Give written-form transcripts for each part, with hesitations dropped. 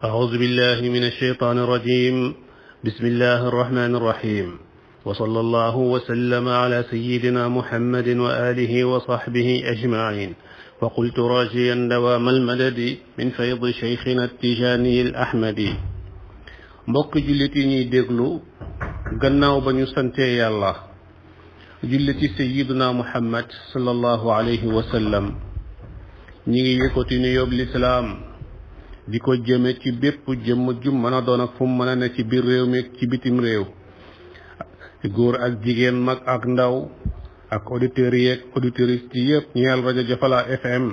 أعوذ بالله من الشيطان الرجيم بسم الله الرحمن الرحيم وصلى الله وسلم على سيدنا محمد وآله وصحبه أجمعين وقلت راجيا دوام المدد من فيض شيخنا التجاني الأحمدي mbokk jullit yi ñuy déglu gannaaw ba ñu sante yàlla julli ci sayyiduna muhammad sallallahu alayhi wa sallam ñi ngi yëkkati nu yóbbu lislaam di ko jëme ci bépp jëmm ju mën a doon ak fu mu mën a ne ci biir réew mi ci bitim réew góor ak jigéen mag ak ndaw ak auditeurs yi ak auditrices yi yëpp ñeel rajo Jafala FM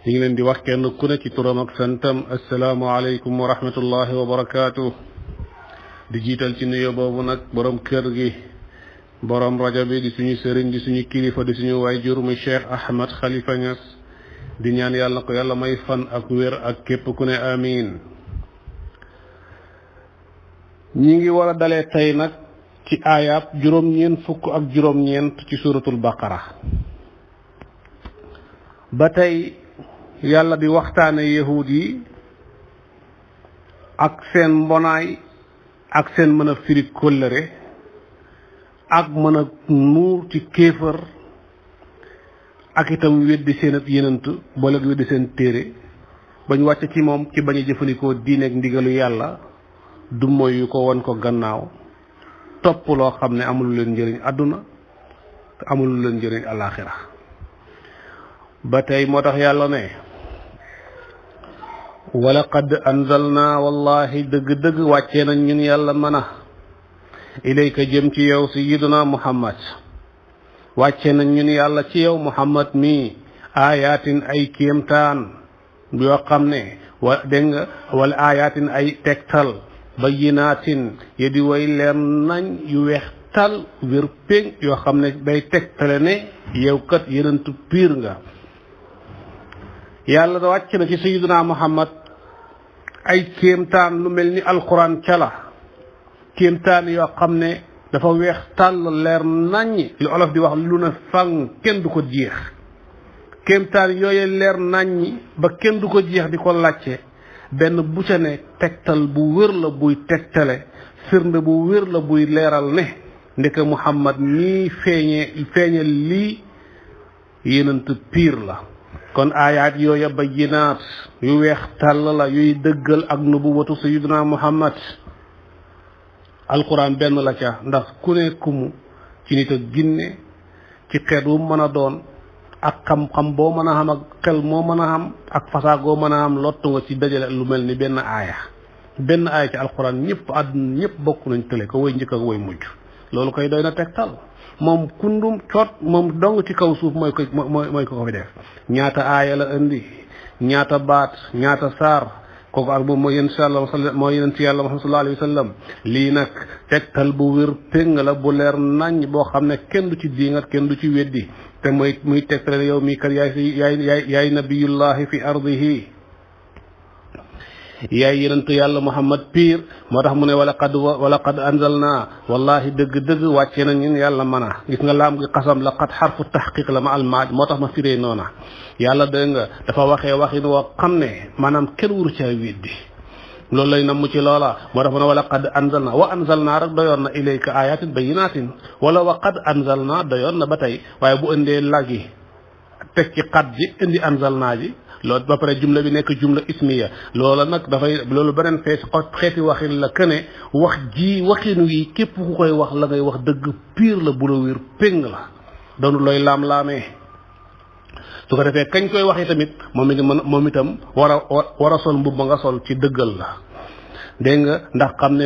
ñu ngi leen di wax kenn ku ne ci turam ak santam assalaamu aleykum wa rahmatullahi wa barakaatu di jiital ci nuyoo boobu nag borom kër gi borom rajo bi di suñu sëriñ di suñu kilifa di suñu waajur muy Cheikh Ahmad Khalifa Niass di ñaan yàlla ko yàlla may fan ak wér ak képp ku ne amiin ñi ngi war a dalee tey nag ci aayaab juróom-ñeent fukk ak juróom-ñeent ci suratul baqara ba tey yàlla di waxtaane yahuud yi ak seen mbonaay ak seen mën a firi kóllëre ak mën a nuur ci kéefër ak itam weddi seen ab yenant boole ak weddi seen téere bañ wàcce ci moom ci bañ a jëfandikoo diine ak ndigalu yàlla du mooy yu ko won ko gannaaw topp loo xam ne amul leen njëriñ àdduna te amul leen njëriñ alaaxira ba tey moo tax yàlla ne wala qad anzalna wallahi dëgg-dëgg wàccee nañ ñun yàlla mën a ilayka jëm ci yow sayyiduna muhammad wàcce nañ ñun yàlla ci yow muhammad mi ayatin ay kéemtaan yoo xam ne dégg nga wala ayatin ay tegtal bayyinaatin ya di way leer nañ yu weex tal wér péng yoo xam ne day tegtale ne yow kat yenentu piir nga yàlla da wàcc na ci sayyiduna muhammad ay kéemtaan lu mel ni alquran cala kéemtaan yoo xam ne dafa weex tàll leer naññ li olof di wax lu ne fang kenn du ko jeex kéemtaan yooye leer naññi ba kenn du ko jeex di ko làcce benn bu ca ne tegtal bu wér la buy tegtale firnde bu wér la buy leeral ne ndeke muhammad mii feeñe lii yenent piir la kon aayaat yooya bayyinaat yu weex tàll la yuy dëggal ak nubuwatu sayyidina muhammad alquran benn la ca ndax ku ne kumu ci nit ak ginne ci xeet wu mën a doon ak xam-xam boo mën a xam ak xel moo mën a xam ak fasaagoo mën a xam lottu nga ci dajale lu mel ni benn aaya ci alquran ñëpp àdduna ñëpp bokk nañ tële ko way njëkk ak way mujj loolu koy doy na tegtal moom kundum coot moom dong ci kaw suuf mooy ko fi def ñaata aaya la indi ñaata baat ñaata saar kooku ak moom mooy yonent yàlla Muhammad sallallahu alayhi wa sallam lii nag tegtal bu wér péng la bu leer naññ boo xam ne kenn du ci diingat kenn du ci weddi te muy tegtale yow mii kat yaay nabiyullahi fi ardihi yaay yonent yàlla Muhammad piir moo tax mu ne wala qad anzalna wallahi dëgg-dëgg wàcce nañ ñun yàlla mën a gis nga laam gi xasam la qad xarfu tahqiq la ma almaaj moo tax ma firee noona yàlla dégg nga dafa waxee waxin woo xam ne maanaam kenn wuru caa weddi loolu lay namm ci loola moo tax mu ne wala qad anzalna wa anzalna rek doyoon na ilayka ayatin bayyinatin wala wa qad anzalna doyoon na ba tey waaye bu indee lagi teg ci qad ji indi anzalna ji loolu ba pare jumla bi nekk jumla ismiya loola nag loolu beneen xeeti waxin la këne wax ji waxin wi képp ku koy wax la ngay wax dëgg piir la bu la wér péng la doonu looy laam-laamee su ko defee kañ koy waxee tamit moom itam war a sol mbubb ma nga sol ci dëggal la dégg nga ndax xam ne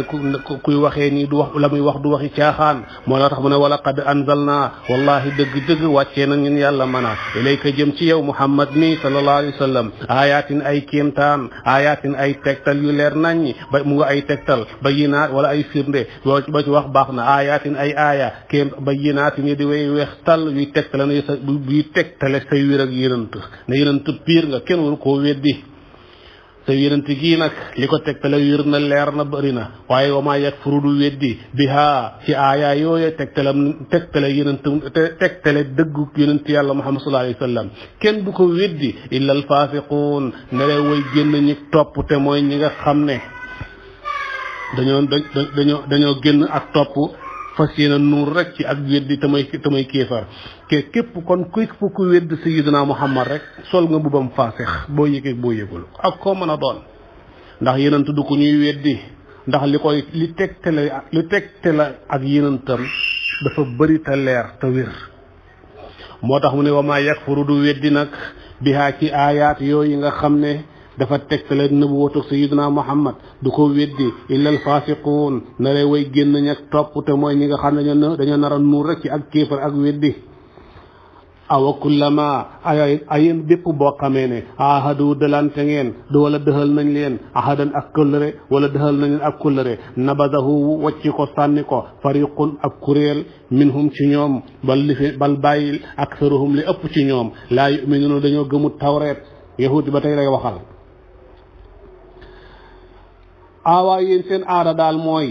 kuy waxee nii du wax la muy wax du waxi caaxaan moo la tax mu ne wala qad anzalna wallahi dëgg-dëgg wàccee na ñun yàlla mën a ilayka jëm ci yow muhammad mi sallallahu alayhi wa sallam ayatin ay kéemtaan ayatin ay tegtal yu leer naññi ba mu nga ay tegtal bayyinaat wala ay firnde ba ci wax baax na ayatin ay aaya kéem bayyinaatin yi di way weex tal yuy tegtale na yuy tegtale say wér ak yenant ne yenant piir nga kenn waru koo weddi sa yonent gii nag li ko tegtale wér na leer na bëri na waaye wa maa yakfuru du weddi bihaa ci aaya yooye tegtale yonent tegtale dëggu yonent yàlla Muhammad sallallahu alayhi wa sallam kenn du ko weddi illa al faasiquun ne lay way génn ñi topp te mooy ñi nga xam ne dañoo génn ak topp fas yéene nuur rek ci ak weddi tamay kéefar képp ku wedd sayyidina Muhammad rek sol nga mbubam faasix boo yëgee boo yëgul ak koo mën a doon ndax yenent du ko ñuy weddi ndax li tegtale ak yenentam dafa bëri te leer te wér moo tax mu ne wa maa yakfuru du weddi nag bihaa ci aayaat yooyu nga xam ne dafa tegtale nubuwatu sayyidina Muhammad du ko weddi illa al fasiqun na lay way génn ñak topp te mooy ñi nga xam ne dañoo nar a nuur rek ci ak kéefar ak weddi awa kullama ayeen bépp boo xamee ne ahadu dalante ngeen du wala dëxal nañ leen ahadan ak kullëre wala dëxal nañ leen ak kullëre nabadahu wàcci ko sànni ko fariqun ak kuréel minhum ci ñoom bal bàyyil aksaruhum li ëpp ci ñoom laa yuminuuna dañoo gëmut tawreet yahudi ba tey lay waxal aawaa yéen seen aada daal mooy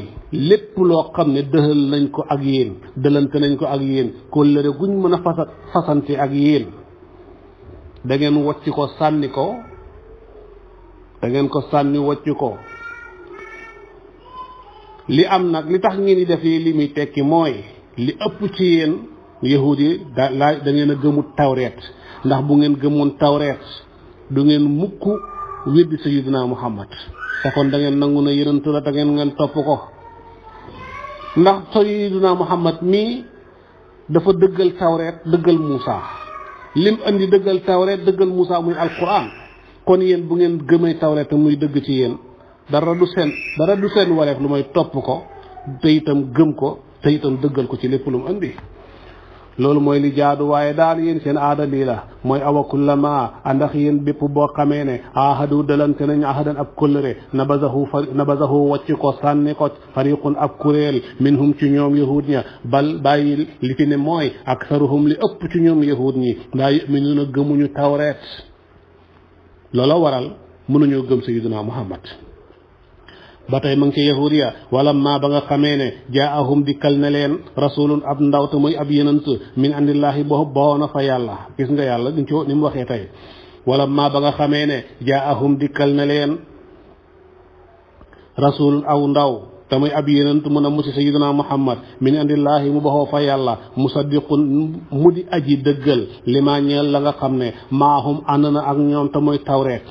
lépp loo xam ne dëxal nañ ko ak yéen dëlante nañ ko ak yéen kóllëre guñ mën a fasante ak yéen da ngeen wàcc ko sànni ko da ngeen ko sànni wàcc ko li am nag li tax ngeen di def li muy tekki mooy li ëpp ci yéen yahud yi da ngeen a gëmut tawreet ndax bu ngeen gëmoon tawreet du ngeen mukk weddi sayyidina Muhammad te kon da ngeen nangu na yonent la te ngeen topp ko ndax sayyidina Muhammad mii dafa dëggal tawreet dëggal Muusa lim andi dëggal tawreet dëggal Muusa muy alquran kon yéen bu ngeen gëmee tawreet muy dëgg ci yéen dara du seen wareef lu may topp ko te itam gëm ko te itam dëggal ko ci lépp lu mu andi loolu mooy li jaadu waaye daal yéen seen aada lii la mooy awa kullama ndax yéen bépp boo xamee ne ahadu dalante nañ ahadan ab kóllëre nabazahu wàcc ko sànni ko fariqun ab kuréel minhum ci ñoom yahud ña bal bàyyi li fi ne mooy aksaruhum li ëpp ci ñoom yahud ñi laa yuminuuna gëmuñu tawreet loola waral mënuñoo gëm sayyidina Muhammad ba tey ma ngi ci yahud ya wala ma ba nga xamee ne jaahum dikkal ne leen rasulun ab ndaw te muy ab yenant min andillahi boona fa yàlla gis nga yàlla ni mu waxee tey wala ma ba nga xamee ne jaahum dikkal ne leen rasulun aw ndaw te muy ab yenant mun a musi sayyidina Muhammad min andillahi mu baxoo fa yàlla musaddiqun mu di aji dëggal li ma ñeel la nga xam ne maahum ànd na ak ñoom te muy tawreet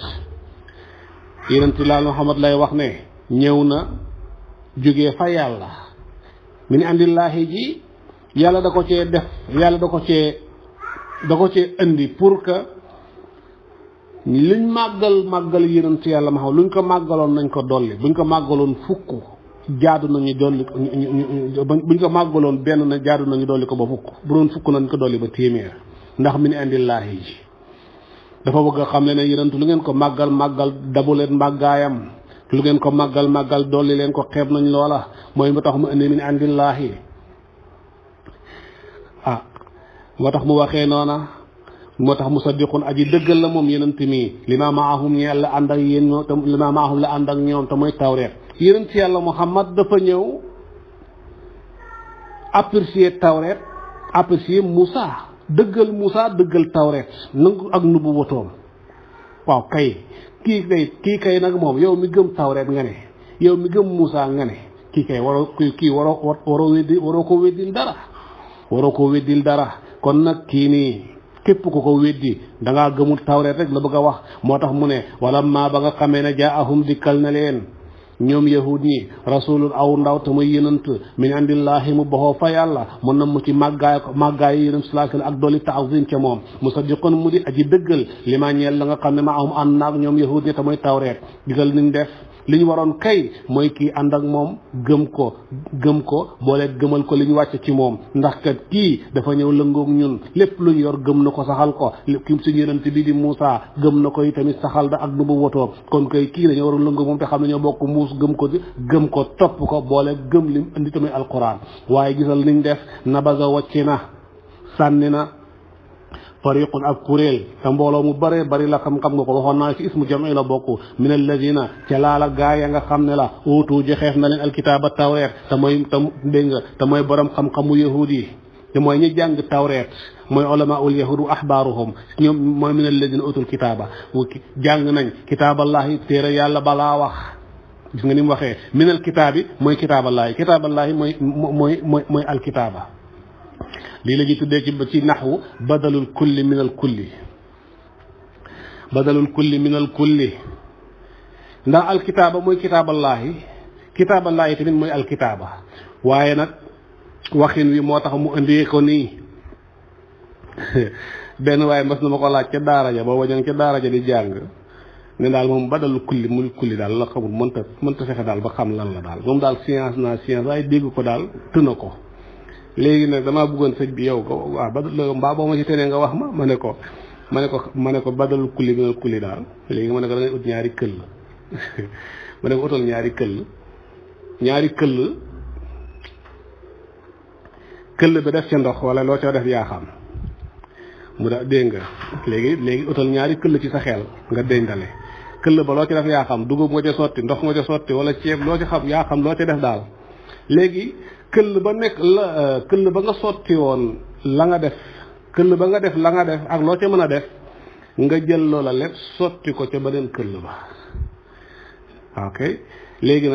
yenant laal Muhammad lay wax ne ñëw na jógee fa yàlla min andillaahi ji yàlla da ko cee def yàlla da ko cee indi pour que luñ màggal yonent yàlla ma xam luñ ko màggaloon nañ ko dolli buñ ko màggaloon fukk jaadu nañu dolli buñ ko màggaloon benn na jaadu nañu dolli ko ba fukk bu doon fukk nañ ko dolli ba téeméer ndax min andillaahi ji dafa bëgg a xam ne yonent lu ngeen ko màggal dabu leen màggaayam lu ngeen ko màggal dolli leen ko xeeb nañ loola mooy moo tax mu indi min andillaahi moo tax mu waxee noona moo tax musaddiqun aji dëggal la moom yenent mi li ma maahum ñeel la ànd ak yéen ñoo te li ma maahum la ànd ak ñoom te mooy tawreet yenent yàlla Muhammad dafa ñëw apprécier tawreet apprécier Moussa dëggal tawreet nangu ak nubu wotoom waaw kay kii kay nag moom yow mi gëm tawreet nga ne yow mi gëm Moussa nga ne kii kay waroo ko weddil dara kon nag kii nii képp ku ko weddi da ngaa gëmul tawreet rek la bëgg a wax moo tax mu ne wala ma ba nga xamee ne jaahum dikkal na leen ñoom yahud ñi rasulun aw ndaw te muy yenant min andillahi mu baxoo fa yàlla mun na mu ci màggaay yenant sallallahu alayhi ak dolli taazim ca moom musaddiqun mu di aji dëggal li ma ñeel la nga xam ne ma ahum ànd naag ñoom yahud ñi te muy tawreet gisal niñ def li ñu waroon kay mooy kii ànd ak moom gëm ko boole gëmal ko li ñu wàcc ci moom ndax kat kii dafa ñëw lëngoog ñun lépp lu ñu yor gëm na ko saxal ko kim suñu yonent bi di Moussa gëm na ko yi tamit saxal da ak nu bu wotoo kon kay kii dañoo waroon lëngoog moom te xam ne ñoo bokk muus gëm ko topp ko boole gëm lim indi tamit alquran waaye gisal niñ def nabaza wàcc na sànni na fariqun ak kuréel te mbooloo mu bare bari la xam nga ko waxoon naa ci ismu jam'i la bokk min alladina ca laala gaa ya nga xam ne la uutu joxeef na leen alkitaaba tawreet te mooy tam dégg nga te mooy borom xam-xamu yahud yi te mooy ñi jàng tawreet mooy ulama ul yahud wa ahbaaruhum ñoom mooy min alladina utul kitaaba jàng nañ kitaaballahi téere yàlla balaa wax gis nga ni mu waxee minal kitaabi mooy kitaaballahi mooy alkitaaba lii la ñuy tuddee ci naxwu badalul kulli minal kulli ndax alkitaaba mooy kitaaballahi tamit mooy alkitaaba waaye nag waxin wi moo tax mu indee ko nii benn waaye mas na ma ko laaj ca daara ja booba ña ca daara ja di jàng ne daal moom badalul kulli daal la xamul mënta fexe daal ba xam lan la daal moom daal science waaye dégg ko daal tëna ko léegi nag damaa bëggoon sëñ bi yow ko waaw badal mbaa boo ma ci tenee nga wax ma ne ko badalul kulli minal kulli daal léegi ma ne ko da ngay ut ñaari këll ma ne ko utal ñaari këll bi def ca ndox wala loo ca def yaa xam mu da dégg nga léegi utal ñaari këll ci sa xel nga déndale këll ba loo ci def yaa xam dugub nga ca sotti ndox nga ca sotti wala ceeb loo ci xam yaa xam loo ca def daal léegi këll ba nga sotti woon la nga def këll ba nga def la nga def ak loo ca mën a def nga jël loola lépp sotti ko ca beneen këll ba ok léegi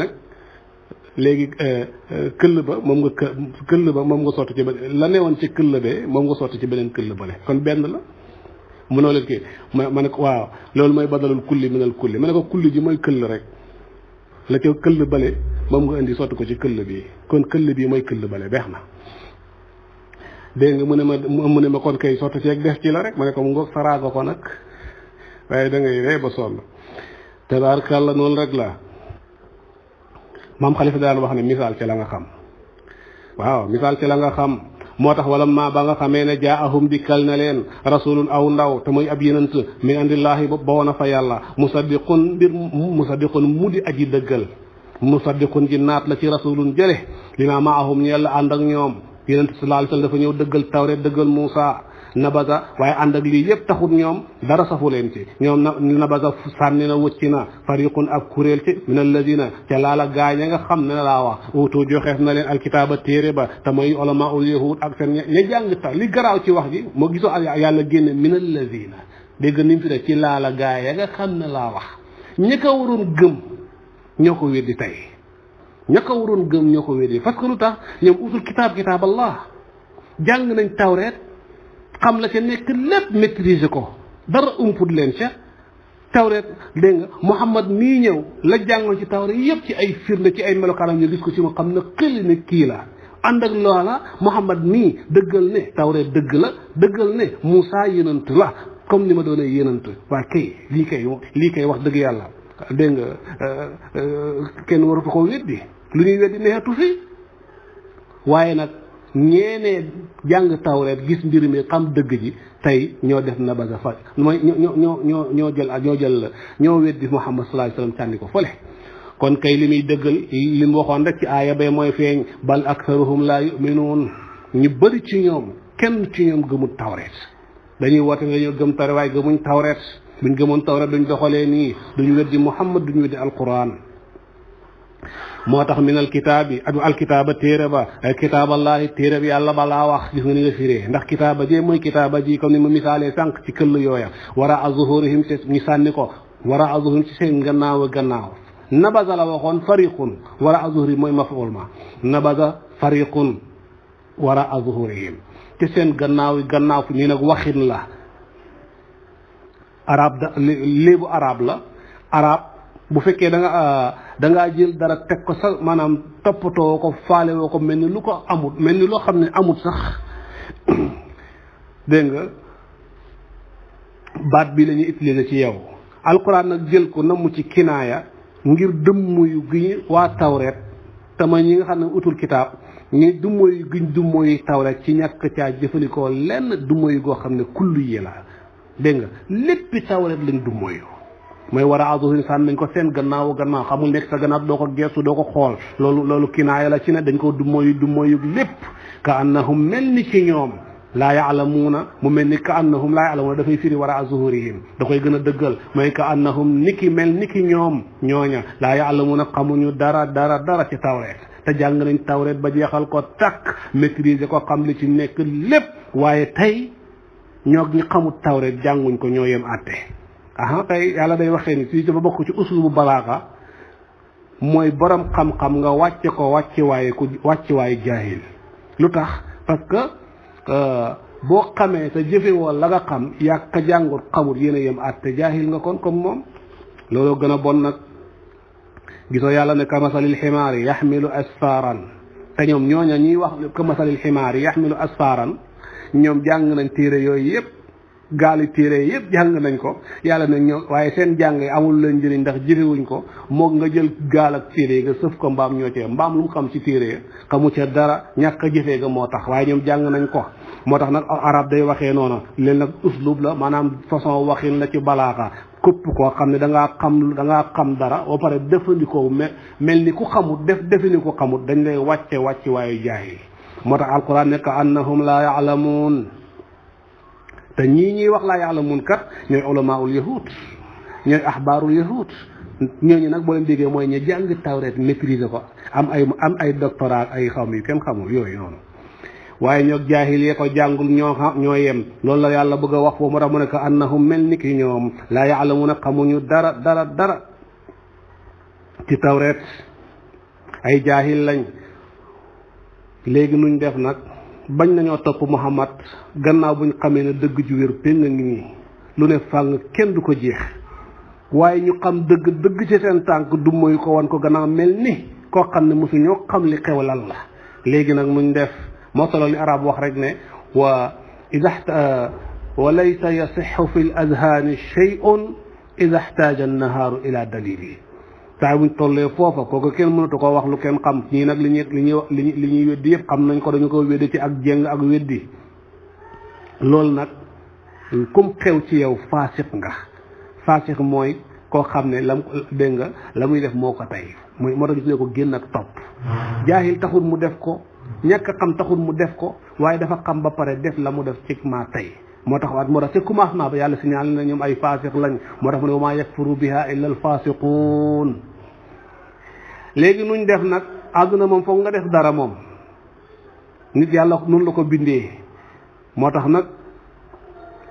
këll ba moom nga sotti ci la newoon ci këll bee moom nga sotti ci beneen këll ba le kon benn la mënoo leen kii ma ne ko waaw loolu mooy badalul kulli minal kulli ma ne ko kulli ji mooy këll rek la ca këll bale moom nga indi sotti ko ci këll bii kon këll bii mooy këll bale beex na dégg nga mu ne ma kon kay sotti ci ak def ci la rek ma ne ko mu ngoog saraaga ko nag waaye da ngay ree ba sonn tabaarkalla noonu rek la maam xalifa daan wax ne misaal ci la nga xam waaw misaal ci la nga xam moo tax wala ma ba nga xamee ne jaahum dikkal na leen rasulun aw ndaw te muy ab yenant min andillaahi ba woon a fa yàlla musaddiqun mu di aji dëggal musaddiqun ji naat la ci rasulun jële li ma maahum ñeel la ànd ak ñoom yenant sallallahu alayhi wasallam dafa ñëw dëggal tawreet dëggal Muusa nabaza waaye ànd ak lii yëpp taxut ñoom dara safu leen ci ñoom nabaza sànni na wëcci na fariqun ak kuréel ci min alladina ca laala gaaña nga xam ne laa wax utu joxeef na leen alkitaaba téere ba te mooy ulama ul yahud ak seen ña jàng ta li garaaw ci wax ji moo gisoo yàlla génne min alladina dégg ni mu fi def ci laala gaaya nga xam ne laa wax ñi ko waroon gëm ñoo ko weddi tey parce que lu tax ñoom utul kitaab Allah jàng nañ tawreet xam la ca nekk lépp maîtriser ko dara umput leen ca tawreet dégg nga Muhammad mii ñëw la jàngoon ci tawreet yëpp ci ay firnde ci ay melokaanam ñu gis ko ci mu xam ne xëli ne kii la ànd ak loola Muhammad mii dëggal ne tawreet dëgg la dëggal ne Moussa yénant la comme ni ma doonee yénant waa kay lii kay wax dëgg yàlla dégg nga kenn waratu ko weddi lu ñuy weddi neexatu fi waaye nag ñeenee jàng tawreet gis mbir mi xam dëgg ji tey ñoo def na baga fa mooy ñoo weddi Muhammad sallallahu alayhi wasallam sànni ko fële kon kay li muy dëggal li mu waxoon rek ci aaya bay mooy feeñ bal aktharuhum la yu'minuun ñu bëri ci ñoom kenn ci ñoom gëmul tawreet dañuy woote dañoo gëm tawreet waaye gëmuñ tawreet buñ gëmoon tawreet duñ doxalee nii duñ weddi Muhammad duñ weddi alquran moo tax min alkitaabi adu alkitaaba téere ba kitaaballahi téere bi yàlla balaa wax gis nga ni nga firee ndax kitaaba jee mooy kitaaba ji comme ni ma misaalee sànq ci këll yooya wara a zuhurihim ci ñu sànni ko wara a zuhurihim ci seen gannaaw nabaza la waxoon fariqun wara a zuhurihim mooy maf'ul ma nabaza fariqun wara a zuhurihim ci seen gannaaw nii nag waxin la léebu arab la arab bu fekkee da ngaa jël dara teg ko sax maanaam toppatoo ko faale woo ko mel ni lu ko amut mel ni loo xam ne amut sax dégg nga baat bi la ñuy utiliser ci yow alquran nag jël ko namu ci kinaaya ngir dëmmuyu gi waa tawreet tama ñi nga xam ne utul kitaab ñi dummoyu giñ dummoyu tawreet ci ñàkk caa jëfandikoo lenn dummoyu goo xam ne kullu yi la dégg nga léppi tawreet lañ dummoyu mooy war a azuhin sànn nañ ko seen gannaaw xamul nekk sa gannaaw doo ko geestu doo ko xool loolu kinaaya la ci ne dañ ko dummoyu lépp ka annahum mel ni ci ñoom laa yaalamuuna mu mel ni ka annahum laa yaalamuuna dafay firi wara zuhurihim da koy gën a dëggal mooy ka annahum niki mel niki ñoom ñooña laa yaalamuuna xamuñu dara ci tawreet te jàng nañ tawreet ba jeexal ko takk maîtriser ko xam li ci nekk lépp waaye tey ñoog ñi xamut tawreet jànguñ ko ñoo yem àtte tey yàlla day waxee ni fii dafa bokk ci uslubu balaaxa mooy borom xam-xam nga wàcce ko wàcce waaye jaahil lu tax parce que boo xamee te jëfewoo la nga xam yaa ka jàngut xamut yéen a yem àtte jaahil nga kon comme moom looloo gën a bon nag gisoo yàlla ne kamasalil ximaari yaxmilu asfaaran te ñoom ñooña ñuy wax kamasalil ximaari yaxmilu asfaaran ñoom jàng nañ téere yooyu yëpp gaali téere yëpp jàng nañ ko yàlla ne ñoom waaye seen jàng amul leen njëriñ ndax jëfewuñ ko moog nga jël gaal ak téere yi nga sëf ko mbaam ñoo cee mbaam lu mu xam ci téere ya xamu ca dara ñàkk a jëfee ga moo tax waaye ñoom jàng nañ ko moo tax nag arab day waxee noonu leen nag uslub la maanaam façon waxin la ci balaaxa képp koo xam ne da ngaa xam dara ba pare defandikoo mel ni ku xamut defini ko xamut dañ lay wàcce waayu jaahil moo tax alquran nekk annahum laa yaalamuun te ñii ñuy wax laa yaalamuun kat ñooy ulamaul yahud ñooy axbaarul yahud ñooñu nag boo leen déggee mooy ñu jàng tawreet maîtriser ko am ay doctorat ay xam yu kenn xamul yooyu noonu waaye ñoo jaahil yee ko jàngul ñoo yem loolu la yàlla bëgg a wax foofu moo tax mu ne ko annahum mel ni ki ñoom laa yaalamuuna xamuñu dara ci tawreet ay jaahil lañ léegi nuñ def nag bañ nañoo topp Muhammad gannaaw buñ xamee ne dëgg ju wér péng ngi nii lu ne fàng kenn du ko jeex waaye ñu xam dëgg ci seen tànk du mooy ko wan ko gannaaw mel ni koo xam ne mosu ñoo xam li xew lan la léegi nag nuñ def moo solo li arab wax rek ne wa laysa yasixu fi l azhaani shay'un ida xtaaja annahaaru ila dalili saa buñ tollee foofa kooku kenn mënatu koo wax lu kenn xam ñii nag li ñuy weddi yëpp xam nañ ko dañu ko weddi ci ak jéng ak weddi loolu nag kum xew ci yow faasiq mooy koo xam ne dégg nga la muy def moo ko tey moo tax gis ko génn ak topp jaahil taxul mu def ko ñàkk xam taxul mu def ko waaye dafa xam ba pare def la mu def ci maa tey moo tax ci commencement ba yàlla signalé na ñoom ay faasiq lañ moo tax mu ne wa maa yakfuru biha illa al faasiquun léegi nuñ def nag àdduna moom foog nga def dara moom nit yàlla noonu la ko bindee moo tax nag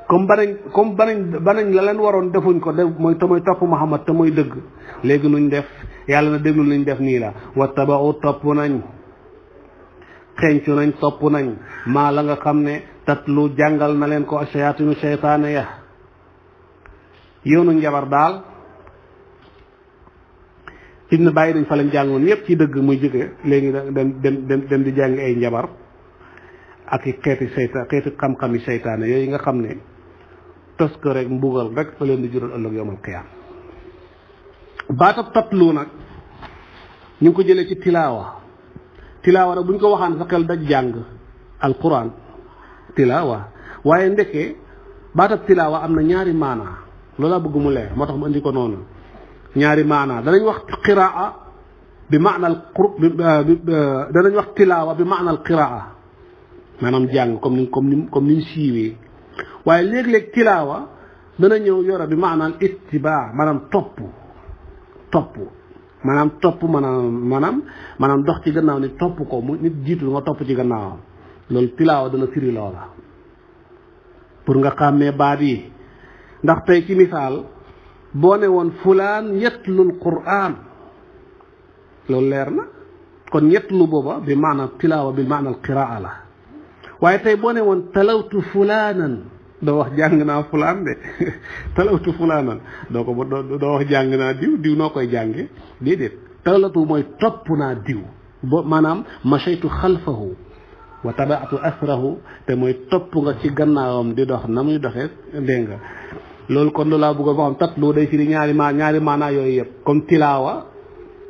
comme banañ la leen waroon defuñ ko def mooy topp Muhammad te mooy dëgg léegi nuñ def yàlla na déglu luñ def nii la wattaba'u topp nañ xeeñcu nañ topp nañ maa la nga xam ne tatlu jàngal na leen ko ashayaatinu seytaane ya yoonu njabar daal ibn bàyyi dañ fa lañ jàngoon yépp ci dëgg muy jóge léegi dem di jàngi ay njabar ak i xeeti xam-xami seytaane yooyu nga xam ne tos ko rek mbugal rek fa leen di jural ëllëg yawmal qiyaam baatab tatlu nag ñu ngi ko jëlee ci tilaawa nag bu ñu ko waxaan sa xel daj jàng alquran tilaawa waaye ndeke baatab tilaawa am na ñaari maanaa loolu laa bëgg mu leer moo tax mu indi ko noonu ñaari maanaa danañ wax qiraa bi maana al danañ wax tilaawa bi maana al qiraa maanaam jàng comme ni siiwee waaye léeg-léeg tilaawa dana ñëw yore bi maana al ittibaa maanaam topp maanaam dox ci gannaaw ni topp ko mu nit jiitu nga topp ci gannaawam loolu tilaawa dana firi loola pour nga xàmmee baat yi ndax tey ci misaal boo ne woon fulaan yatlul quraan loolu leer na kon yatlu booba bi maana tilaawa bi maana al qiraa la waaye tey boo ne woon talawtu fulaanan doo wax jàng naa fulaan de talawtu fulaanan doo wax jàng naa diw noo koy jànge déedéet talawtu mooy topp naa diw bo maanaam mashaytu xalfahu wa tabaatu asrahu te mooy topp nga ci gannaawam di dox na muy doxee dégg nga loolu kon loolu laa bëgg a xam tatlu day firi ñaari maanaa yooyu yëpp comme tilaawa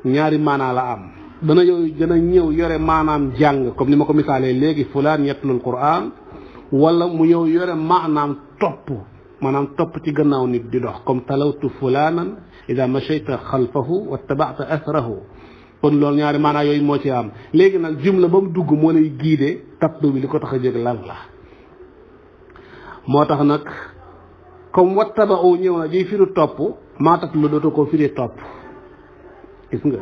ñaari maanaa la am dana ñëw yore maanaam jàng comme ni ma ko misaalee léegi fulaan yatlul quraan wala mu ñëw yore maanaam topp ci gannaaw nit di dox comme talawtu fulaanan ida mashayta xalfahu wa tabaata asrahu kon loolu ñaari maanaa yooyu moo ci am léegi nag jumla ba mu dugg moo lay giide tatlu bi li ko tax a jóg lan la moo tax nag comme wattaba'u ñëw na di firi topp maatat lu doota ko firi topp gis nga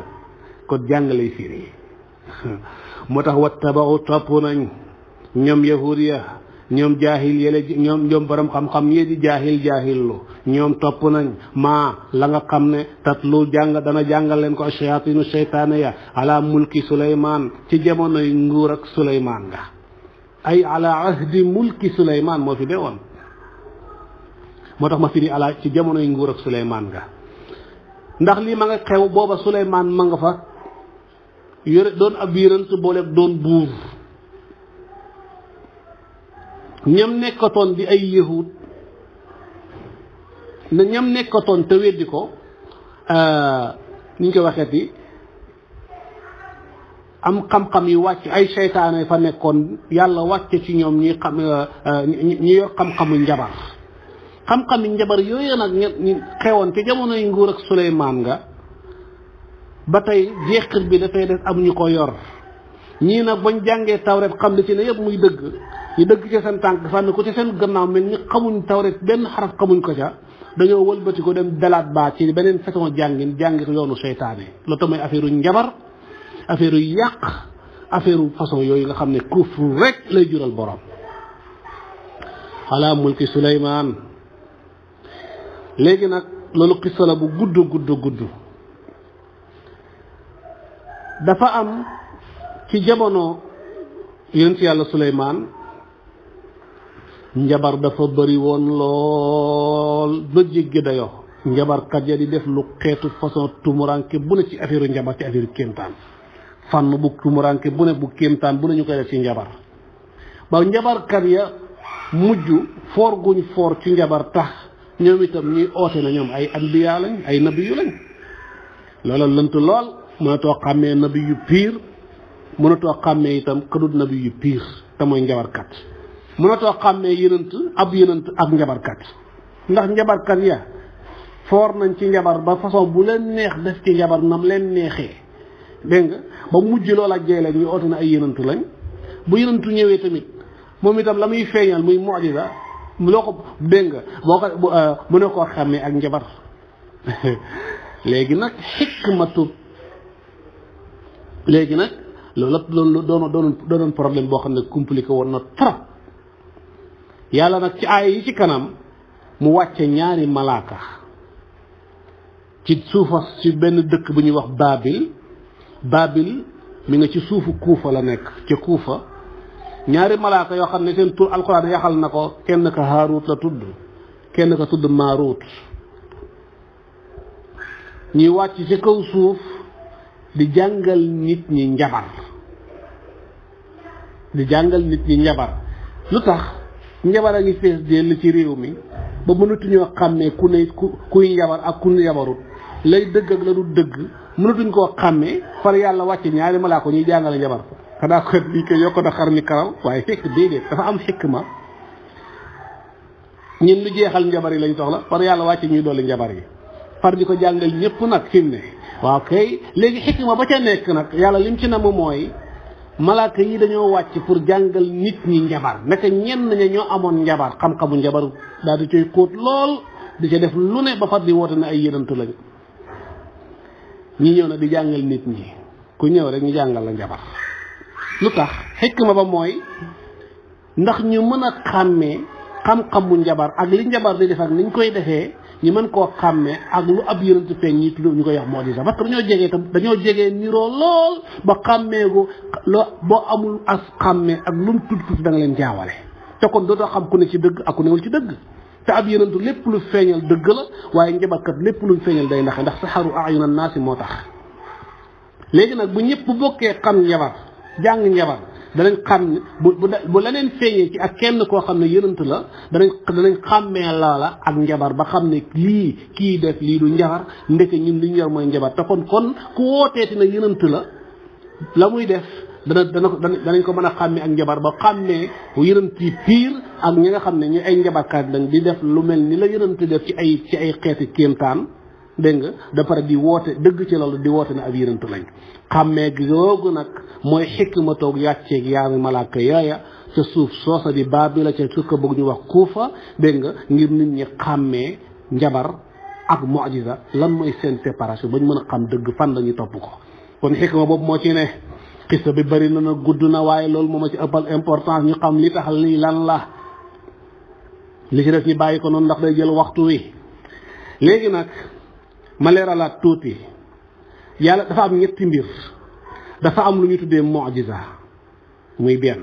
kon jàngalay firi moo tax wattaba'u topp nañ ñoom yahud ya ñoom jaahil yele ñoom borom xam-xam ñi di jaahillu ñoom topp nañ la nga xam ne tatlu dana jàngal leen ko ashayatinu seytaane ya ala mulki Suleymaan ci jamonoy nguur ak Suleymaan nga ay ala ahdi mulki Suleymaan moo fi dee woon moo tax ma firi ala ci jamonoy nguur ak Suleymaan nga ndax lii ma nga xew booba Suleymaan ma nga fa yore doon ab yonent boole doon buur ñam nekkatoon di ay yahud na ñam nekkatoon te weddi ko ni ñu ko waxeeti am xam-xam yi wàcc ay seytaane fa nekkoon yàlla wàcce ci ñoom ñi yor xam-xamu njabar xam-xami njabar yooyu nag ñi xewoon ci jamonoy nguur ak Suleymaan nga ba tey jeexit bi dafay des am ñu ko yor ñii nag bañ jàngee tawret xam ne ci ne yëpp muy dëgg ñu dëgg ci seen tànk sànni ko ci seen gannaaw mel ni xamuñ tawret benn xaraf xamuñ ko ca dañoo wëlbati ko dem dalaat baa ci beneen façon jàngin jàngi yoonu seytaane loolu tamit affaire yu njabar affaire yu yàq affaire yu façon yooyu nga xam ne kufru rek lay jural borom ala mulki Suleymaan léegi nag loolu xissa la bu gudd dafa am ci jamono yonent yàlla Suleymaan njabar dafa bari woon lool ba jéggi dayoo njabarkat ya di def lu xeetu façon tumuranke bu ne ci affaire njabar ci affaire kéemtaan fànn bu tumuranke bu ne bu kéemtaan bu ne ñu koy def ci njabar ba njabarkat ya mujj foor guñ foor ci njabar tax ñoom itam ñuy oote na ñoom ay anbiya lañ ay nabiyu lañ loola lënt lool mënatoo xàmmee nabiyu piir mënatoo xàmmee itam kadut nabiyu piir te mooy njabarkat mënatoo xàmmee ab yonent ak njabarkat ndax njabarkat ya foor nañ ci njabar ba façon bu leen neex def ci njabar nam leen neexee dégg nga ba mujj loola jey leen ñu oote na ay yonent lañ bu yonent ñëwee tamit moom itam la muy feeñal muy mu'jiza loo ko dégg nga boo ko mu ne koo xàmmee ak njabar léegi nag loolu doonoon problème boo xam ne compliqué woon na trop yàlla nag ci aaya yi ci kanam mu wàcce ñaari malaaka ci ci benn dëkk bu ñuy wax Baabil mi nga ci suufu Kuufa la nekk ci Kuufa ñaari malaaka yoo xam ne seen tur alxuraan yaxal na ko kenn ka Haaruut la tudd kenn ka tudd Maaruut ñuy wàcc ci kaw suuf di jàngal nit ñi njabar lu tax njabar a ngi fees dell ci réew mi ba mënatuñoo xàmmee kuy njabar ak ku njabarut lay dëgg ak la du dëgg mënatuñ koo xàmmee far yàlla wàcce ñaari malaaka ñuy jàngale njabar xanaa ko lii ko yokk na xar mi karaw waaye fekk déedéet dafa am xikma ñun lu jeexal njabar yi lañ soxla far yàlla wàcce ñuy dolli njabar yi far di ko jàngal ñëpp nag fi mu ne waaw kay léegi xikma ba ca nekk nag yàlla lim ci na mu mooy malaaka yi dañoo wàcc pour jàngal nit ñi njabar naka ñenn ña ñoo amoon njabar xam-xamu njabar daal di coy xóot lool di ca def lu ne ba far di woote na ay yërantu lañu ñi ñëw na di jàngal nit ñi ku ñëw rek ñu jàngal la njabar lu tax xikma ba mooy ndax ñu mën a xàmmee xam-xamu njabar ak li njabar di def ak niñ koy defee ñu mën koo xàmmee ak lu ab yonent feeñ ñi tudd ñu koy wax moo di sax parce que dañoo jegee niroo lool ba xàmmeeku boo amul as xàmmee ak lu mu tudd da nga leen jaawale te kon dootoo xam ku ne ci dëgg ak ku newul ci dëgg te ab yonent lépp lu feeñal dëgg la waaye njabarkat lépp lu feeñal day naxe ndax saxaru ayuna naasi moo tax léegi nag bu ñëpp bokkee xam njabar jàng njabar danañ xam bu leneen feeñee ci ak kenn koo xam ne yonent la danañ xàmmee loola ak njabar ba xam ne kii def lii du njabar ndeke ñun li ñu yor mooy njabar te kon ku wooteeti na yonent la muy def danañ ko mën a xàmmee ak njabar ba xàmmee yonent yi piir ak ñi nga xam ne ñu ay njabarkat lañ di def lu mel ni la yonent def ci ay xeeti kéemtaan dégg nga da pare di woote dëgg ci loolu di woote na ab yonent lañ xàmmee gi googu nag mooy xikma toog yàcceeg yaami malaaka yooya ca suuf soosa di Baabila ca turka bëgg ñu wax Kuufa dégg nga ngir nit ñi xàmmee njabar ak mu'jiza lan mooy seen séparation ba ñu mën a xam dëgg fan la ñu topp ko. kon xikma boobu moo ci ne xisa bi bari na gudd na waaye loolu moo ma ci ëppal importance ñu xam li tax lii lan la li ci def ñu bàyyi ko noonu ndax day jël waxtu wi. léegi nag ma leeralaat tuuti yàlla dafa am ñetti mbir dafa am lu ñu tuddee mu'jiza muy benn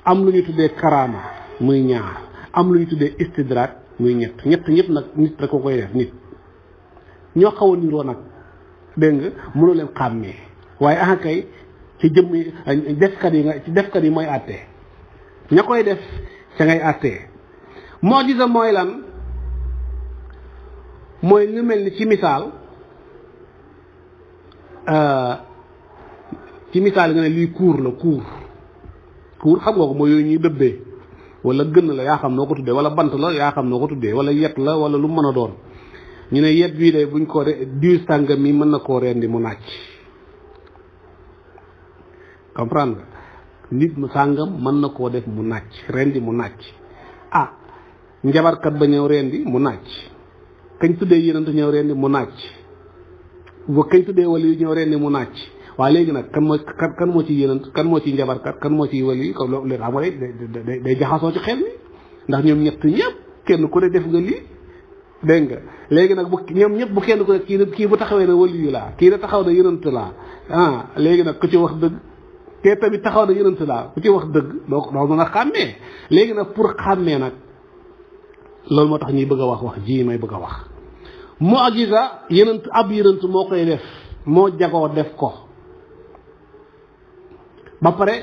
am lu ñu tuddee karaama muy ñaar am lu ñu tuddee istidraak muy ñett ñëpp nag nit rek ko koy def nit ñoo xaw a niroo nag dégg nga mënu leen xàmmee waaye ah kay ci jëmm defkat yi mooy àttee ña koy def ca ngay àttee. mu'jiza mooy lan mooy lu mel ni ci misaal nga ne lii kuur la kuur xam nga ko mooy yooyu ñuy dëbbee wala gën la yaa xam noo ko tuddee wala bant la yaa xam noo ko tuddee wala yet la wala lu mën a doon ñu ne yet bii de buñ ko diw sàngam mi mën na koo rendi mu nàcc comprendre nga nit mu sàngam mën na koo def mu nàcc rendi mu nàcc ah njabarkat ba ñëw rendi mu nàcc kañ tuddee yonent ñëw rendi mu nàcc ba kañ tuddee wali ñëw rendi mu nàcc waaye léegi nag kan moo ci yonent kan moo ci njabarkat kan moo ci wali ko loolu xam nga day jaxasoo ci xel mi ndax ñoom ñett ñëpp kenn ku ne def nga lii dégg nga léegi nag bu ñoom ñëpp bu kenn ku ne kii bu taxawee ne wali yu laa kii da taxaw na yonent laa léegi nag ku ci wax dëgg te tamit taxaw na yonent laa ku ci wax dëgg doo mën a xàmmee léegi nag pour xàmmee nag loolu moo tax ñuy bëgg a wax ji may bëgg a wax mu'jiza ab yonent moo koy def moo jagoo def ko ba pare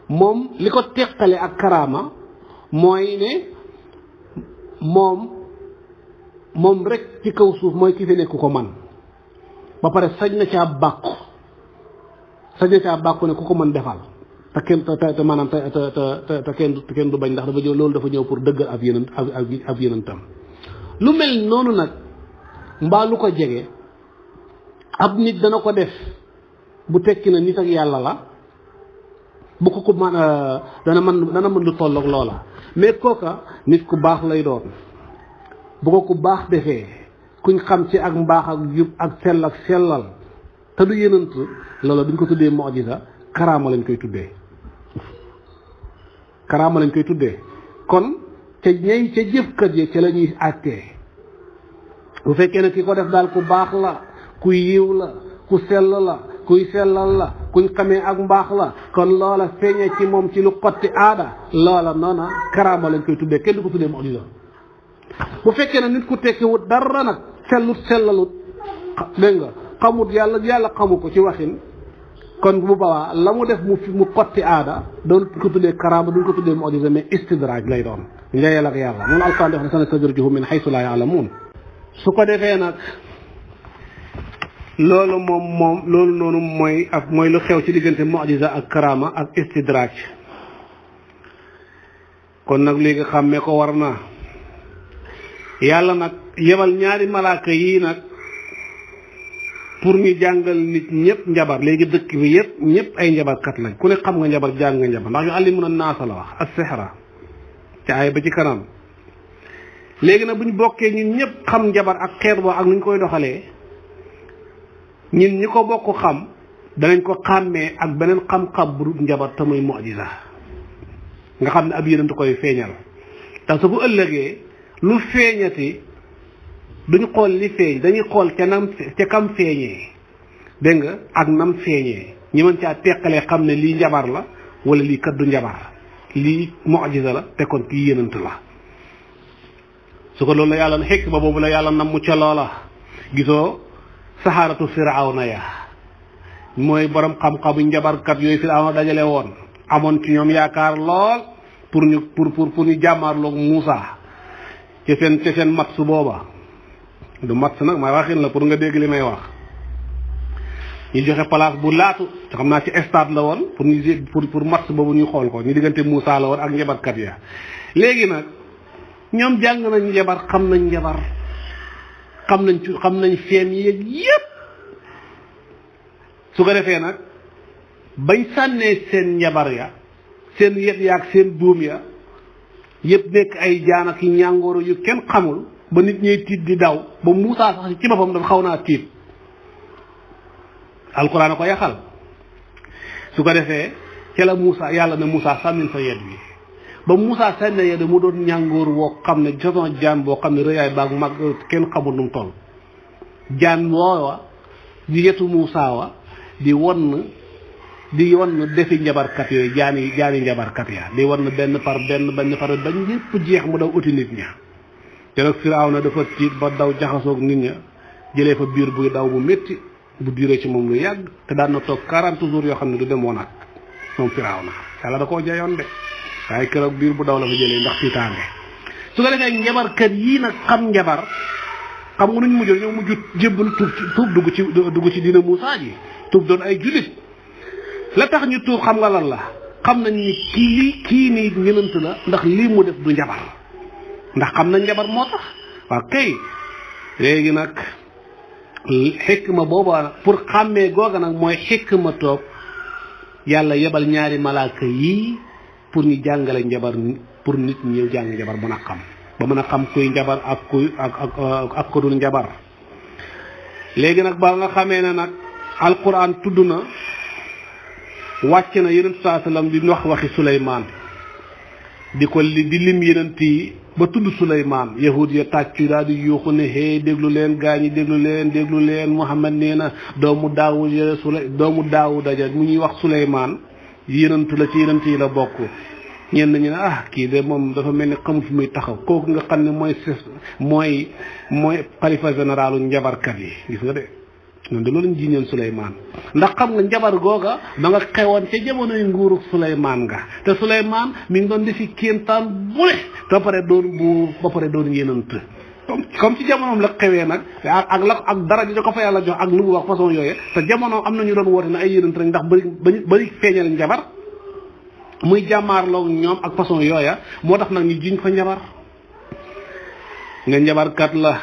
moom li ko teqale ak karaama mooy ne moom rek ci kaw suuf mooy ki fi nekk ko man ba pare sañ na caa bàkku ne ku ko mën defal te kenn du bañ ndax dafa ñëw pour dëggal ab yonentam lu mel noonu nag mbaa lu ko jege ab nit dana ko def bu tekki na nit ak yàlla la bu ko mën dana mën lu tolloog loola mais kooka nit ku baax lay doon bu ko ku baax defee kuñ xam ci ak mbaax ak jub ak sell ak sellal te du yonent loola duñ ko tuddee mu'jiza karaama lañ koy tuddee kon ca jëfkat yi ca la ñuy àttee bu fekkee ne ki ko def daal ku baax la ku yiw la ku sell la kuy sellal la kuñ xamee ak mbaax la kon loola feeñee ci moom ci lu xotti aada loola noona karaama lañ koy tuddee kenn du ko tuddee mu'jiza bu fekkee ne nit ku tekkiwut dara nag sellalut dégg nga xamut yàlla xamu ko ci waxin kon bu bawaa la mu def mu xotti aada doon ko tuddee karaama duñ ko tuddee mu'jiza mais istidraaj lay doon njayal ak yàlla moom alquran def ne sanastadrijuhum min haythu la ya'lamun su ko defee nag loolu noonu mooy lu xew ci diggante mu'jiza ak karaama ak istidraaj kon nag léegi xàmmee ko war na yàlla nag yebal ñaari malaaka yii nag pour ñu jàngal nit ñëpp njabar léegi dëkk bi ñëpp ay njabarkat lañ ku ne xam nga njabar jàng nga njabar ndax yu allimuna naasa la wax as-sihra te ay ba ci kanam léegi nag bu ñu bokkee ñun ñëpp xam njabar ak xeet boo ak nu ñu koy doxalee ñun ñi ko bokk xam danañ ko xàmmee ak beneen xam-xam bu dul njabar te muy mu'jiza nga xam ne ab yonent koy feeñal te su bu ëllëgee lu feeñati duñ xool li feeñ dañuy xool ca kam feeñee dégg nga ak nam feeñee ñi mën caa teqalee xam ne lii njabar la wala lii kat du njabar lii mu'jiza la te kon kii yonent la su ko loolu la yàlla xikma boobu la yàlla nam mu ca loola gisoo saxaaratu firawna ya mooy borom xam-xamu njabarkat yooyu firawna dajale woon amoon ci ñoom yaakaar lool pour ñu jàmmaarloog Muusa ci seen mat su booba du mat nag ma waxin la pour nga dégg li may wax ñu joxe place bu laatu te xam naa ci stade la woon pour mat boobu ñu xool ko ñu diggante Muusa la woon ak njabarkat ya léegi nag ñoom jàng nañ njabar xam nañ feem yeeg yépp su ko defee nag bañ sànnee seen njabar ya seen yet yaag seen buum ya yëpp nekk ay jaan ak ñàngooro yu kenn xamul ba nit ñuy tiit di daw ba Moussa sax ci boppam dafa xaw naa tiit alquran a ko yaxal su ko defee ca la Moussa yàlla ne Moussa sànnil sa yet bi ba Moussa sànni yet mu doon ñàngoor woo xam ne façon jaan boo xam ne rëyaay baag mag kenn xamul nu mu toll jaan woowa di yetu Moussa wa di won defi njabarkat yooyu jaani njabarkat ya di won benn par benn ba ñëpp jeex mu daw uti nit ña te nag Firawna dafa tiit ba daw jaxasoog nit ña jëlee fa biir buy daw bu métti bu diiree ci moom lu yàgg te daan na toog 40 jours yoo xam ne du dem woon ak moom Firawna yàlla da koo jayoon de waaye keroog biir bu daw la fa jëlee ndax tiitaange su ko defee njabarkat yii nag xam njabar xam nga nuñ mujjoon ñoo mujj jébbalu tuub dugg ci diina Moussa ji tuub doon ay julit la tax ñu tuub xam nga lan la xam nañ ni kii nii ñënant la ndax lii mu def du njabar ndax xam nañ njabar moo tax waaw kay léegi nag xikma booba pour xàmmee googa nag mooy xikma toog yàlla yebal ñaari malaaka yii pour ñu jàngale njabar pour nit ñi jàng njabar mën a xam ba mën a xam kuy njabar ak ku dul njabar léegi nag ba nga xamee ne nag alquran tudd na wàcc na yonent saa sallam di wax waxi Suleymaan di lim yonent yi ba tudd Suleymaan yahud ya tàccu daal di yuuxu ne hey déglu leen gaañi déglu leen Muhammad nee na doomu Daawuda ja mu ñuy wax Suleymaan yonent la ci yonent yi la bokk ñenn ñu ne kii de moom dafa mel ni xamul fi muy taxaw kooku nga xam ne mooy xalifa généralu njabarkat yi gis nga de ñun de loolu ñu jiñoon Suleymaan ndax xam nga njabar googa ba nga xewoon ca jamonoy nguuru Suleymaan nga te Suleymaan mi ngi doon defi kéemtaan bu ne ba pare doon yonent comme ci jamonoom la xewee nag ak dara ji ko fa yàlla jox ak lu mu wax façon yooyu te jamonoom am na ñu doon woote ne ay yonent rek ndax bëri feeñal njabar muy jàmmaarloo ñoom ak façon yooya moo tax nag ñu jiñ ko njabar nga njabarkat la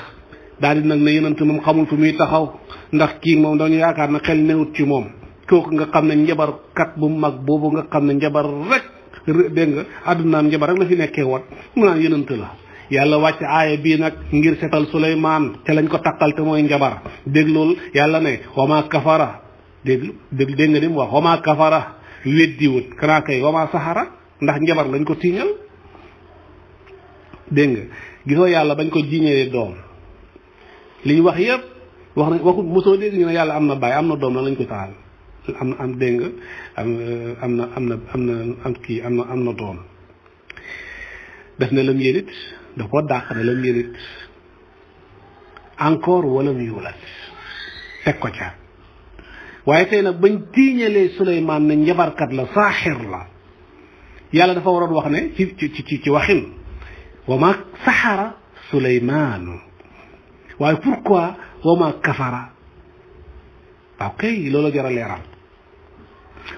daal di nag ne yonent moom xamul fu muy taxaw ndax kii moom dañu yaakaar na xel newut ci moom kooku nga xam ne njabarkat bu mag boobu nga xam ne njabar rek dégg nga àddunaam njabar rek la fi nekkee woon mu naan yonent la yàlla wàcc aaya bii nag ngir setal Suleymaan te lañ ko takkal te mooy njabar dégg loolu yàlla ne wama kafara dégg nga dim wax wama kafara weddiwut kanaa kay wama saxara ndax njabar lañ ko tiiñal dégg nga gisoo yàlla bañ ko jiiñee doom li ñu wax yëpp waxut mosoo dégg ñu ne yàlla am na baay am na doom lañ ko taal am dégg nga am na doom def ne lam yëlit daf ko dàq ne lam yëlit encore wala mu yuulat teg ko ca waaye tey nag bañ tiiñalee Suleymaan ne njabarkat la saaxir la yàlla dafa waroon wax ne ci waxin wa ma saxara Suleymaanu waaye pourquoi wa ma kafara waaw kay loolu jar a leeral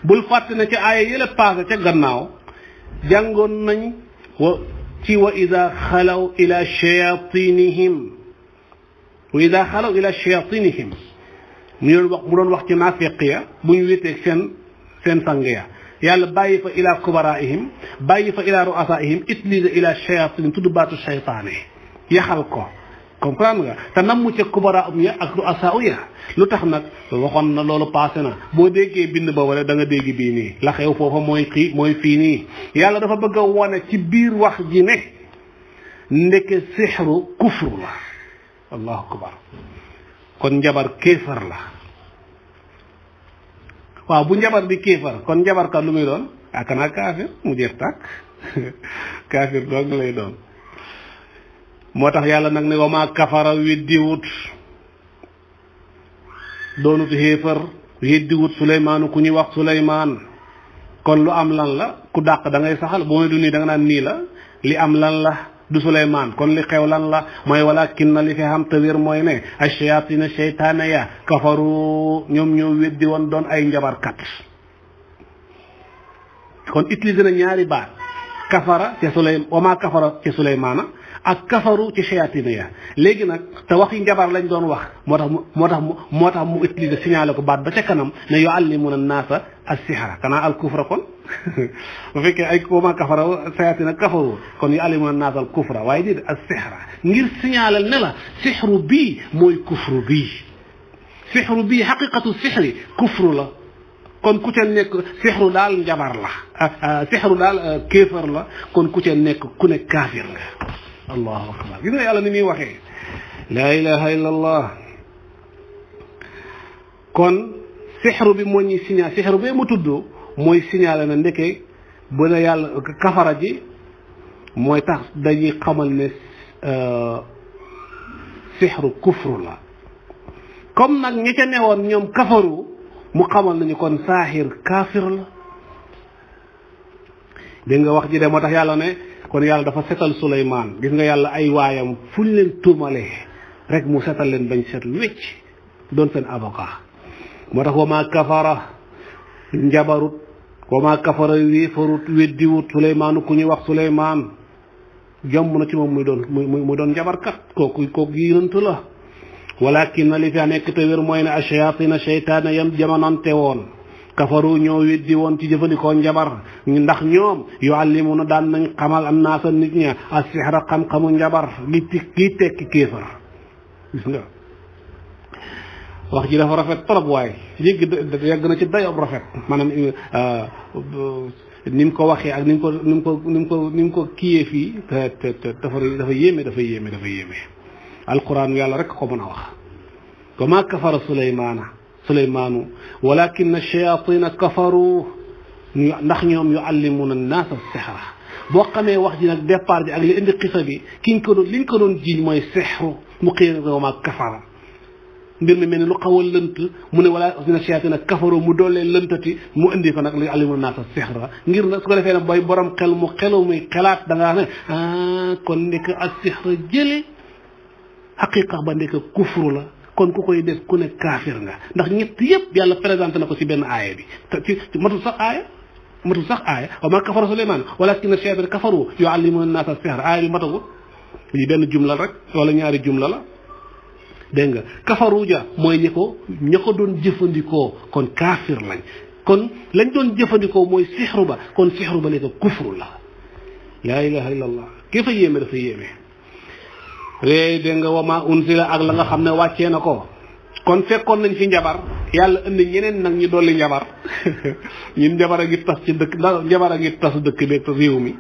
bul fàtte ne ca aaya yële paase ca gannaaw jàngoon nañ wa ida xalaw ila shayatinihim mu doon wax ci naafiq ya bu ñu wéeteeg seen sang ya yàlla bàyyi fa ila kubaraihim bàyyi fa ila ruasaihim utilise ila shayatin tudd baatu shaytaane yaxal ko comprendre nga te nammu ca kubara ya ak ruasa ya lu tax nag waxoon na loolu passé na boo déggee bind ba wala da nga dégg bii nii la xew foofa mooy fii nii yàlla dafa bëgg a wone ci biir wax ji ne ndeke sixru kufru la allahu akbar kon njabar kéefar la waaw bu njabar di kéefar kon njabarkat lu muy doon kanaa kaafir mu jeex tàkk kaafir doog lay doon moo tax yàlla nag ne wa maa kafara weddiwut doonut xéefar weddiwut Suleymaanu ku ñuy wax Suleymaan kon lu am lan la ku dàq da ngay saxal boo ne du nii da nga naan nii la li am lan la du Suleymaan kon li xew lan la mooy walakin na li fi xam te wér mooy ne ash-shayatina seytaane ya kafaru ñoom ñoo weddi woon doon ay njabarkat kon utilisé na ñaari baat kafara ca wa maa kafara ca Suleymaana ak kafaru ci shayatin ya léegi nag te wax yi njabar lañ doon wax moo tax mu utiliser signalé ko baat ba ca kanam ne yuallimuna an-naasa as-sihra kanaa al-kufra kon bu fekkee ay wama kafara shayatin kafaru kon yuallimuna an-naasa al-kufra waaye déedéet as-sihra ngir signalé ne la sixru bii mooy kufru bii sixru bii xaqiqatu sixri kufru la kon ku ca nekk sixru daal njabar la sixru daal kéefar la kon ku ca nekk ku ne kaafir nga allahu akbar gis nga yàlla ni muy waxee laa ilaha illa allah kon sixru bi moo ñuy signal sixru bee mu tudd mooy signalé na ndeke bu la yàlla kafara ji mooy tax dañuy xamal ne sixru kufru la comme nag ñi ca newoon ñoom kafaru mu xamal nañu kon saaxir kaafir la dégg nga wax ji de moo tax yàlla ne kon yàlla dafa setal Suleymaan gis nga yàlla ay waayam fu ñu leen tuumalee rek mu setal leen bañ set wecc doon seen avocat moo tax wama kafara njabarut wama kafara wéefarut weddiwut Suleymaanu ku ñuy wax Suleymaan jomb na ci moom muy doon njabarkat kooku yonent la walakin li fi nekk te wér mooy ne ash-shayatina sheytaane yam jamonante woon kafaru ñoo weddi woon ci jëfandikoo njabar ndax ñoom yuallimuna daan nañ xamal annaasa nit ña as-sihra xam-xamu njabar gi tekki kéefar gis nga wax ji dafa rafet trop waaye yegg na ci dayob rafet maanaam ni mu ko waxee ak ni mu ko kiyee fii dafa yéeme alquran yàlla rek ko mën a wax wa ma kafara suleymaanu walakin ash-shayatina kafaru ndax ñoom yuallimuna an-naasa as-sihra boo xamee wax ji nag départ bi ak li indi xisa bi liñ ko doon jiiñ mooy sihru mu xëy na wa ma kafara mbir mi mel ni lu xaw a lënt mu ne wala ash-shayatina kafaru mu doolee lëntati mu indi ko nag li yuallimuna an-naasa as-sihra ngir na su ko defee nag booy borom xel mu xelu muy xelaat da ngaa ne kon nekk as-sihra jële xaqiqa ba nekk kufru la kon ku koy def ku ne kaafir nga ndax ñett yëpp yàlla présenté na ko ci benn aaya bi ci matul sax aaya wa ma kafara Suleymaan walakin ash-shayaatiina kafaru yuallimuuna an-naasa as-sihra aaya bi matagu lii benn jumla rek wala ñaari jumla la dégg nga kafaru ja mooy ña ko doon jëfandikoo kon kaafir lañ kon lañ doon jëfandikoo mooy sixru ba kon sixru ba nekk kufru la laa ilaha illa allah kii fa yéeme dafa yéeme réy dégg nga wama unsila ak la nga xam ne wàccee na ko kon fekkoon nañ fi njabar yàlla indi ñeneen nag ñu dolli njabar ñun njabar a ngi tas ci dëkk ndax njabar a ngi tas dëkk bi réew mi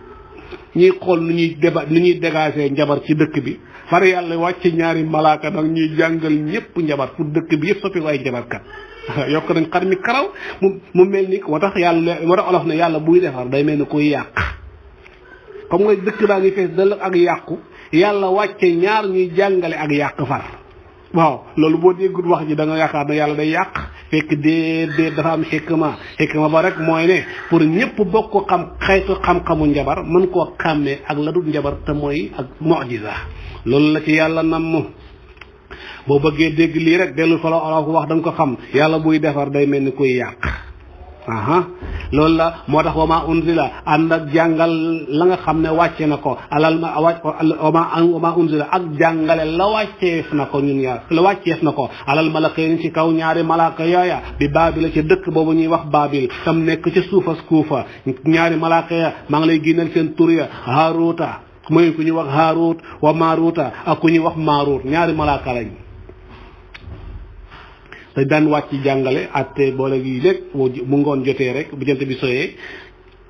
ñuy xool nu ñuy dégager njabar ci dëkk bi far yàlla wàcce ñaari malaaka nag ñuy jàngal ñëpp njabar pour dëkk bi yëpp soppi ko ay njabarkat yokk nañ xar mi karaw mu mel ni moo tax olof ne yàlla buy defar day mel ni kuy yàq comme nga dëkk baa ngi fees dal ak yàqu yàlla wàcce ñaar ñuy jàngale ak yàq far waaw loolu boo déggut wax ji da nga yaakaar ne yàlla day yàq fekk déedéet dafa am xikma ba rek mooy ne pour ñëpp bokk xam xaytu xam-xamu njabar mën koo xàmmee ak la dul njabar te mooy ak mu'jiza loolu la ci yàlla namm boo bëggee dégg lii rek dellu fa la olof wax da nga ko xam yàlla buy defar day mel ni kuy yàq loolu la moo tax wama unzila ànd ak jàngal la nga xam ne wàcce na ko wama unzila ak jàngale la wàcceef na ko alal malakayni ci kaw ñaari malaaka yooya bi baabil la ca dëkk boobu ñuy wax baabil tam nekk ca suufas kuufa ñaari malaaka ya maa ngi lay génneel seen tur ya haaruuta mooy ku ñuy wax haaruut wa maaruuta ak ku ñuy wax maaruut ñaari malaaka lañ te daan wàcc jàngale atte boole gi léeg bu ngoon jotee rek bu jant bi soyee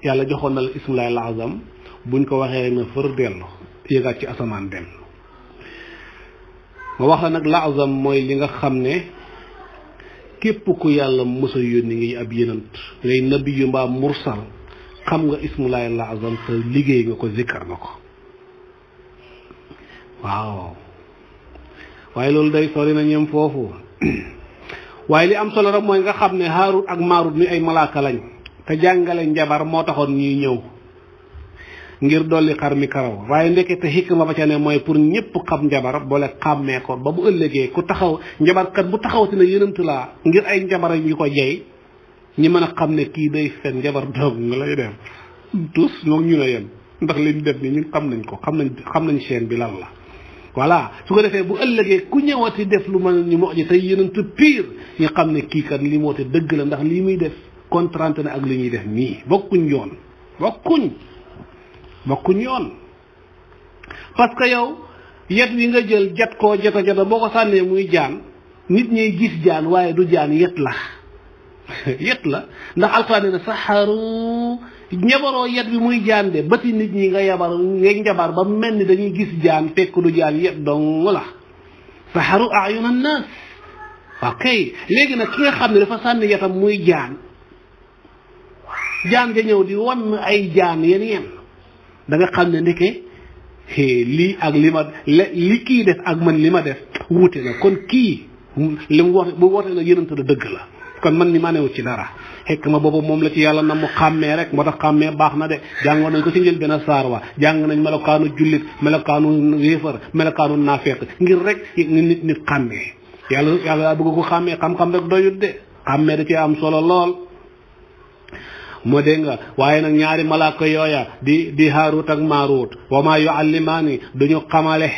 yàlla joxoon na la ismullahi al-azam buñ ko waxee na fër dellu yéegaat ci asamaan dem ma wax la nag al-azam mooy li nga xam ne képp ku yàlla mos a yónni ngi ab yenant ngay nabi yu mbaa mursal xam nga ismullahi al-azam te liggéey nga ko zikkar nga ko waaw waaye loolu day sori na ñem foofu waaye li am solo rek mooy nga xam ne Haarut ak Maarut ni ay malaaka lañ te jàngale njabar moo taxoon ñuy ñëw ngir dolli xar mi karaw waaye ndekete xikma ba ca ne mooy pour ñëpp xam njabar boole xàmmee ko ba bu ëllëgee ku taxaw njabarkat bu taxawati na yënant laa ngir ay njabar yu ko jey ñi mën a xam ne kii day fen njabar doog nga lay def tous moom ñu ne yem ndax liñ def ni ñun xam nañ ko xam nañ chaîne bi lan la voilà su ko defee bu ëllëgee ku ñëwati def lu mel ni moji tey yenentu pire ñu xam ne kii kat li moo te dëgg la ndax lii muy def contrainte na ak li ñuy def nii bokkuñ yoon parce que yow yet wi nga jël jat koo jota boo ko sànnee muy jaan nit ñuy gis jaan waaye du jaan yet la yet la ndax alquran ne saxaru ñabaroo yet bi muy jaan de bati nit ñi nga njabar ba mel ni dañuy gis jaan fekk du jaan yet dong la saxaru ayuna nas ok léegi nag ki nga xam ne dafa sànni yetam muy jaan ja ñëw di wan ay jaan yeneen da nga xam ne ndeke lii ak li kii def ak man li ma def wuute na kon kii li mu wax bu woote na yonent la dëgg la kon man ni ma newu ci dara xekk ma boobu moom la ci yàlla na mu xàmmee rek moo tax xàmmee baax na de jàngoon nañ ko ci njël benn saar wa jàng nañ melokaanu jullit melokaanu yéefar melokaanu naafeq ngir rek nit xàmmee yàlla bëgg ko xàmmee xam-xam rek doyut de xàmmee da ci am solo lool moo dégg nga waaye nag ñaari malaaka yooya di Haarut ak Maaruut wa maa yuallimaani duñu xamale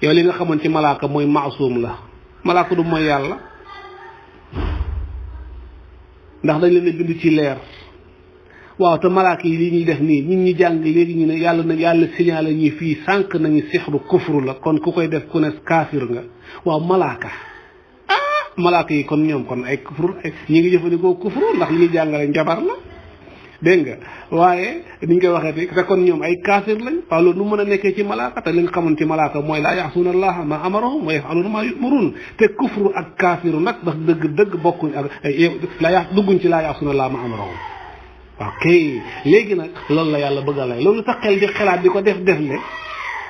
yow li nga xamoon ci malaaka mooy maasum la malaaka du mooy yàlla ndax dañ leen a bind ci leer waaw te malaaka yi li ñuy def nii ñun ñi jàng léegi ñu ne yàlla signalé ñi fii sànq nañu sixru kufru la kon ku koy def ku ne kaafir nga waaw malaaka yi kon ñoom kon ay kufru ñi ngi jëfandikoo kufru ndax li ñuy jàngale njabar la dégg nga waaye niñ koy waxee te kon ñoom ay kaafir lañ waaw loolu nu mën a nekkee ci malaaka te li nga xamoon ci malaaka mooy laa yaxsuuna allaha ma amarahum wa yafaluuna ma yu'maruun te kufru ak kaafiru nag ndax dëgg bokkuñ ak dugguñ ci laa yaxsuuna allaha ma amarahum ok léegi nag loolu la yàlla bëgg a lay loolu sa xel di xalaat di ko def le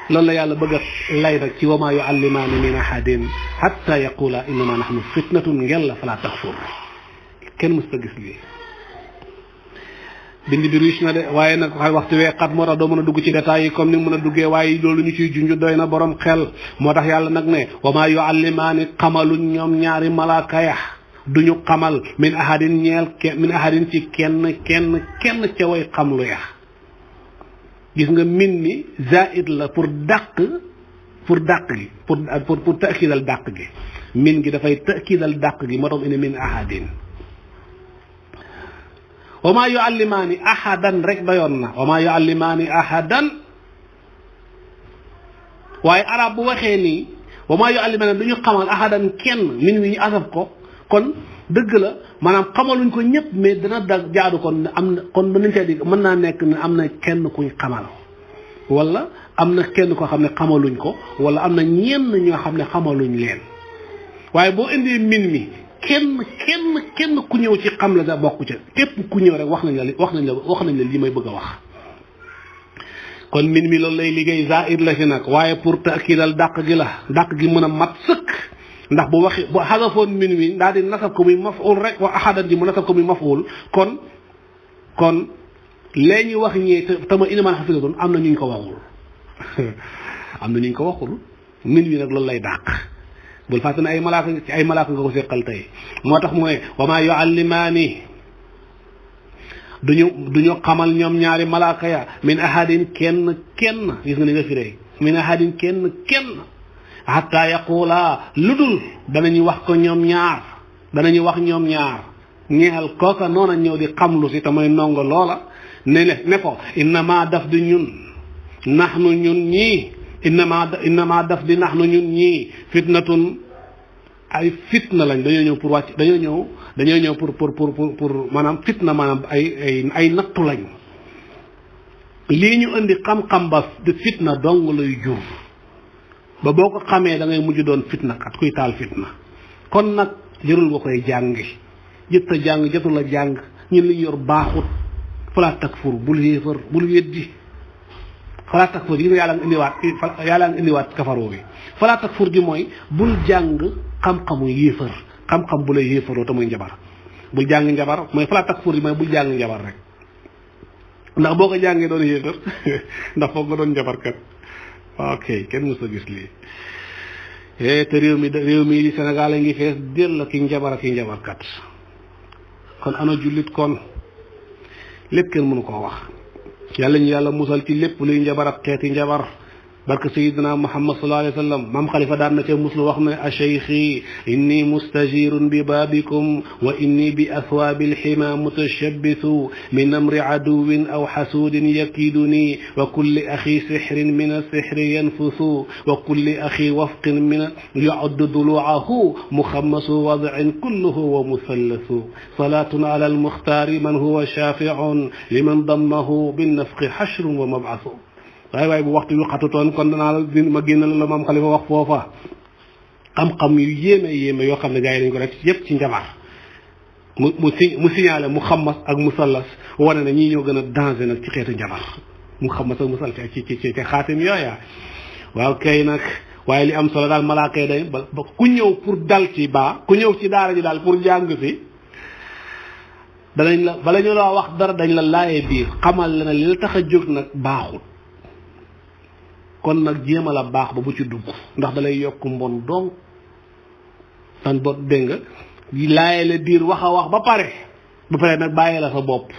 loolu la yàlla bëgg a lay nag ci wa maa yuallimaani min ahadin hatta yaqula innama nahnu fitnatun ngel la falaa takfur kenn mës ta gis lii bind bi riche na de waaye nag waxtu wee xat moo tax doo mën a dugg ci détails yi comme ni mën a duggee waaye loolu ñu ciy junj doy na borom xel moo tax yàlla nag ne wa maa yuallimaani xamaluñ ñoom ñaari malaaka ya duñu xamal min ahadin ci kenn ca way xamlu ya gis nga min mi zaid la pour dàq gi pour taakidal dàq gi min gi dafay taakidal dàq gi moo tax ine min ahadin wa maa yuallimaani ahadan rek doyoon na wa maa yuallimaani ahadan waaye arab bu waxee nii wa maa yuallimaani du ñu xamal ahadan kenn min wi ñu asaf ko kon dëgg la maanaam xamaluñ ko ñëpp mais dana jaadu kon am na kon nañ cee di mën naa nekk ne am na kenn kuñ xamal wala am na kenn koo xam ne xamaluñ ko wala am na ñenn ñoo xam ne xamaluñ leen waaye boo indee min mi kenn ku ñëw ci xam la da bokku ca képp ku ñëw rek wax nañ la li may bëgg a wax kon min mi loolu lay liggéey zaid la ci nag waaye pour taakidal dàq gi mën a mat sëkk ndax bu xasafoon min mi daal di nasab ko muy maf'ul rek wa ahadan ji mu nasab ko muy maf'ul kon lee ñuy wax ñee te ma inamaan xafidatun am na ñu ko waxul am na ñu ko waxul min mi nag loolu lay dàq bul fàtte ne ay malaaka nga ko seqal tey moo tax mu ne wa maa yuallimaani duñu xamal ñoom ñaari malaaka ya min ahadin kenn gis nga ni nga firee min ahadin kenn hatta yaqula lu dul danañu wax ko ñoom ñaar ñeexal kooka noona ñëw di xamlu si te mooy ndongo loola ne ko innama daf di ñun naxnu ñun ñii innama daf di naxnu ñun ñii fitnatun ay fitna lañ dañoo ñëw pour wàcc dañoo ñëw pour maanaam fitna maanaam ay nattu lañ lii ñu indi xam-xam ba di fitna dong lay jur ba boo ko xamee da ngay mujj doon fitna kat kuy taal fitna kon nag jërul nga koy jàngi jëtta jàng jotul a jàng ñun li ñu yor baaxut falaa takfur bul yéefar bul weddi falaa takfur yi yàlla nga indiwaat kafaroo bi falaa takfur gi mooy bul jàng xam-xamu yéefar xam-xam bu lay yéefaroo te muy njabar bul jàng njabar mooy falaa takfur gi mooy bul jàng njabar rek ndax boo ko jàngee doon yéefar ndax foog nga doon njabarkat ok kenn mës a gis lii te réew mi di Sénégal a ngi fees del la ki njabar ak njabarkat kon ana jullit kon lépp kenn mënu koo wax yàlla ñu yàlla musal ci lépp luy njabar ak xeeti njabar barke sayidina muhammad sallallahu alayhi wa sallam maam xalifa daan na ca muslu wax ne a cheikhi inni mustajirun bi baabikum wa inni bi athwaabi alxima mutashabbisu min amri aduwin aw xasuudin yakiduni wa kulli axi sixrin min asixri yanfusu wa kulli axi wafqin min yucuddu dulucahu muxammasu wadcin kulluhu wa musallasu salaatun ala almuxtaari man huwa shaaficun liman dammahu binnafqi xashrun wa mabcasu waaye bu waxtu yu xatutoon kon danaa la ma génnal la maam xalifa wax foofa xam-xam yu yéeme yoo xam ne gars yi dañ ko def yépp ci njabar mu signalé mu xammas ak musallas wane na ñii ñoo gën a danger nag ci xeetu njabar mu xammas ak musallas ci xaatim yooya waaw kay nag waaye li am solo daal malaaka yi day ba ku ñëw pour dal ci ku ñëw ci daara ji daal pour jàng fi danañ la bala ñu la wax dara dañ la laayee biir xamal la ne li la tax a jóg nag baaxul kon nag jéema la baax ba bu ci dugg ndax dalay yokk mbon doom tan bot dégg nga laaye la biir wax a wax ba pare nag bàyyi la sa bopp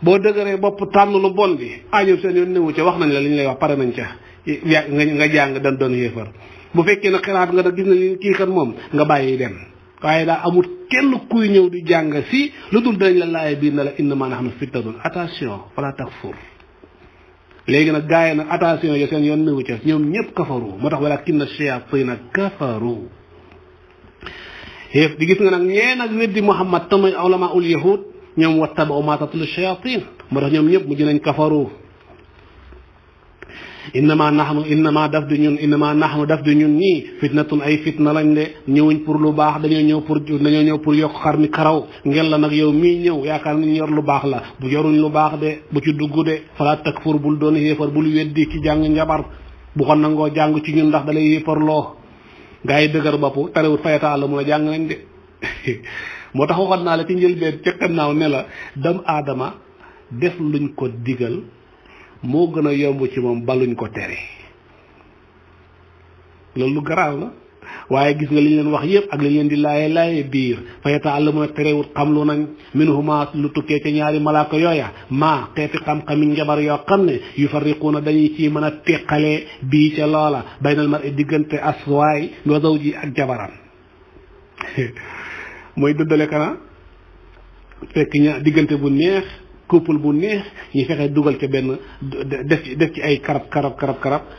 boo dëgëree bopp tànn lu bon bi añu seen yoon newu ca wax nañ la li ñu lay wax pare nañ ca nga jàng dan doon yéefar bu fekkee ne xalaat nga da gis na li kii kat moom nga bàyyi dem waaye daa amul kenn kuy ñëw di jàng si lu dul danañ la laaye biir na la innama nahnu fitnatun attention fala takfur léegi nag gars yi nag attention yo seen yoon newu ca ñoom ñëpp kafaru moo tax walakinna shayatina kafaru di gis nga nag ñee nag weddi Muhammad tamay ulama ul yahud ñoom wattaba'u ma tatlu shayatin moo tax ñoom ñëpp mujj nañ kafaru innama nahnu daf di ñun ñii fitnatun ay fitna lañ de ñëwuñ pour lu baax dañoo ñëw pour yokk xar mi karaw ngel la nag yow mii ñëw yaakaar nañ yor lu baax la bu yoruñ lu baax de bu ci dugg de fala takfur bul doon yéefar bul weddi ci jàng njabar bu ko nangoo jàng ci ñun ndax dalay yéefarloo gaa yi dëgër bopp tarewut fayata àlla mun a jàng nañ de moo tax waxoon naa la ci njëlbeen ca gannaaw ne la doomu aadama def luñ ko digal moo gën a yomb ci moom baluñ ko tere loolu lu garaaw la waaye gis nga li ñu leen wax yëpp ak li ñu leen di laaye biir fayata àll mun a terewut xam lu nañ minhuma lu tukkee ca ñaari malaaka yooya maa xeeti xam-xami njabar yoo xam ne yu farriquuna dañuy ci mën a teqalee bii ca loola baynal mar diggante aswaay wa zawji ak jabaram mooy dëddale kana fekk diggante bu neex couple bu neex ñi fexe dugal ca benn def ci ay karab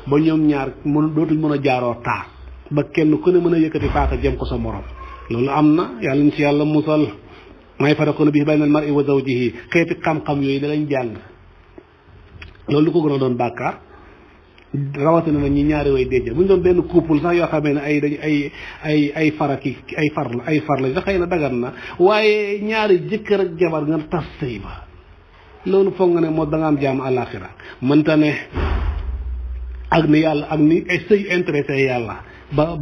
ba ñoom ñaar dootuñ mën a jaaroo taar ba kenn ku ne mën a yëkkati paaka jëm ko sa morom loolu am na yàlla ñu ci yàlla musal may faraquna bi baynal mar'i wa zawjihi xeeti xam-xam yooyu da lañ jàng loolu lu ko gën a doon bàkkaar rawatina na ñi ñaari way déjjal bu ñu doon benn couple sax yoo xamee ne ay far la sax xëy na dagan na waaye ñaari jëkkër ak jabar nga tas sëy ba loolu foog nga ne moo da nga am jaam àllaaxira mënta ne ak ni yàlla ak ni ay sëy intéressé yàlla ba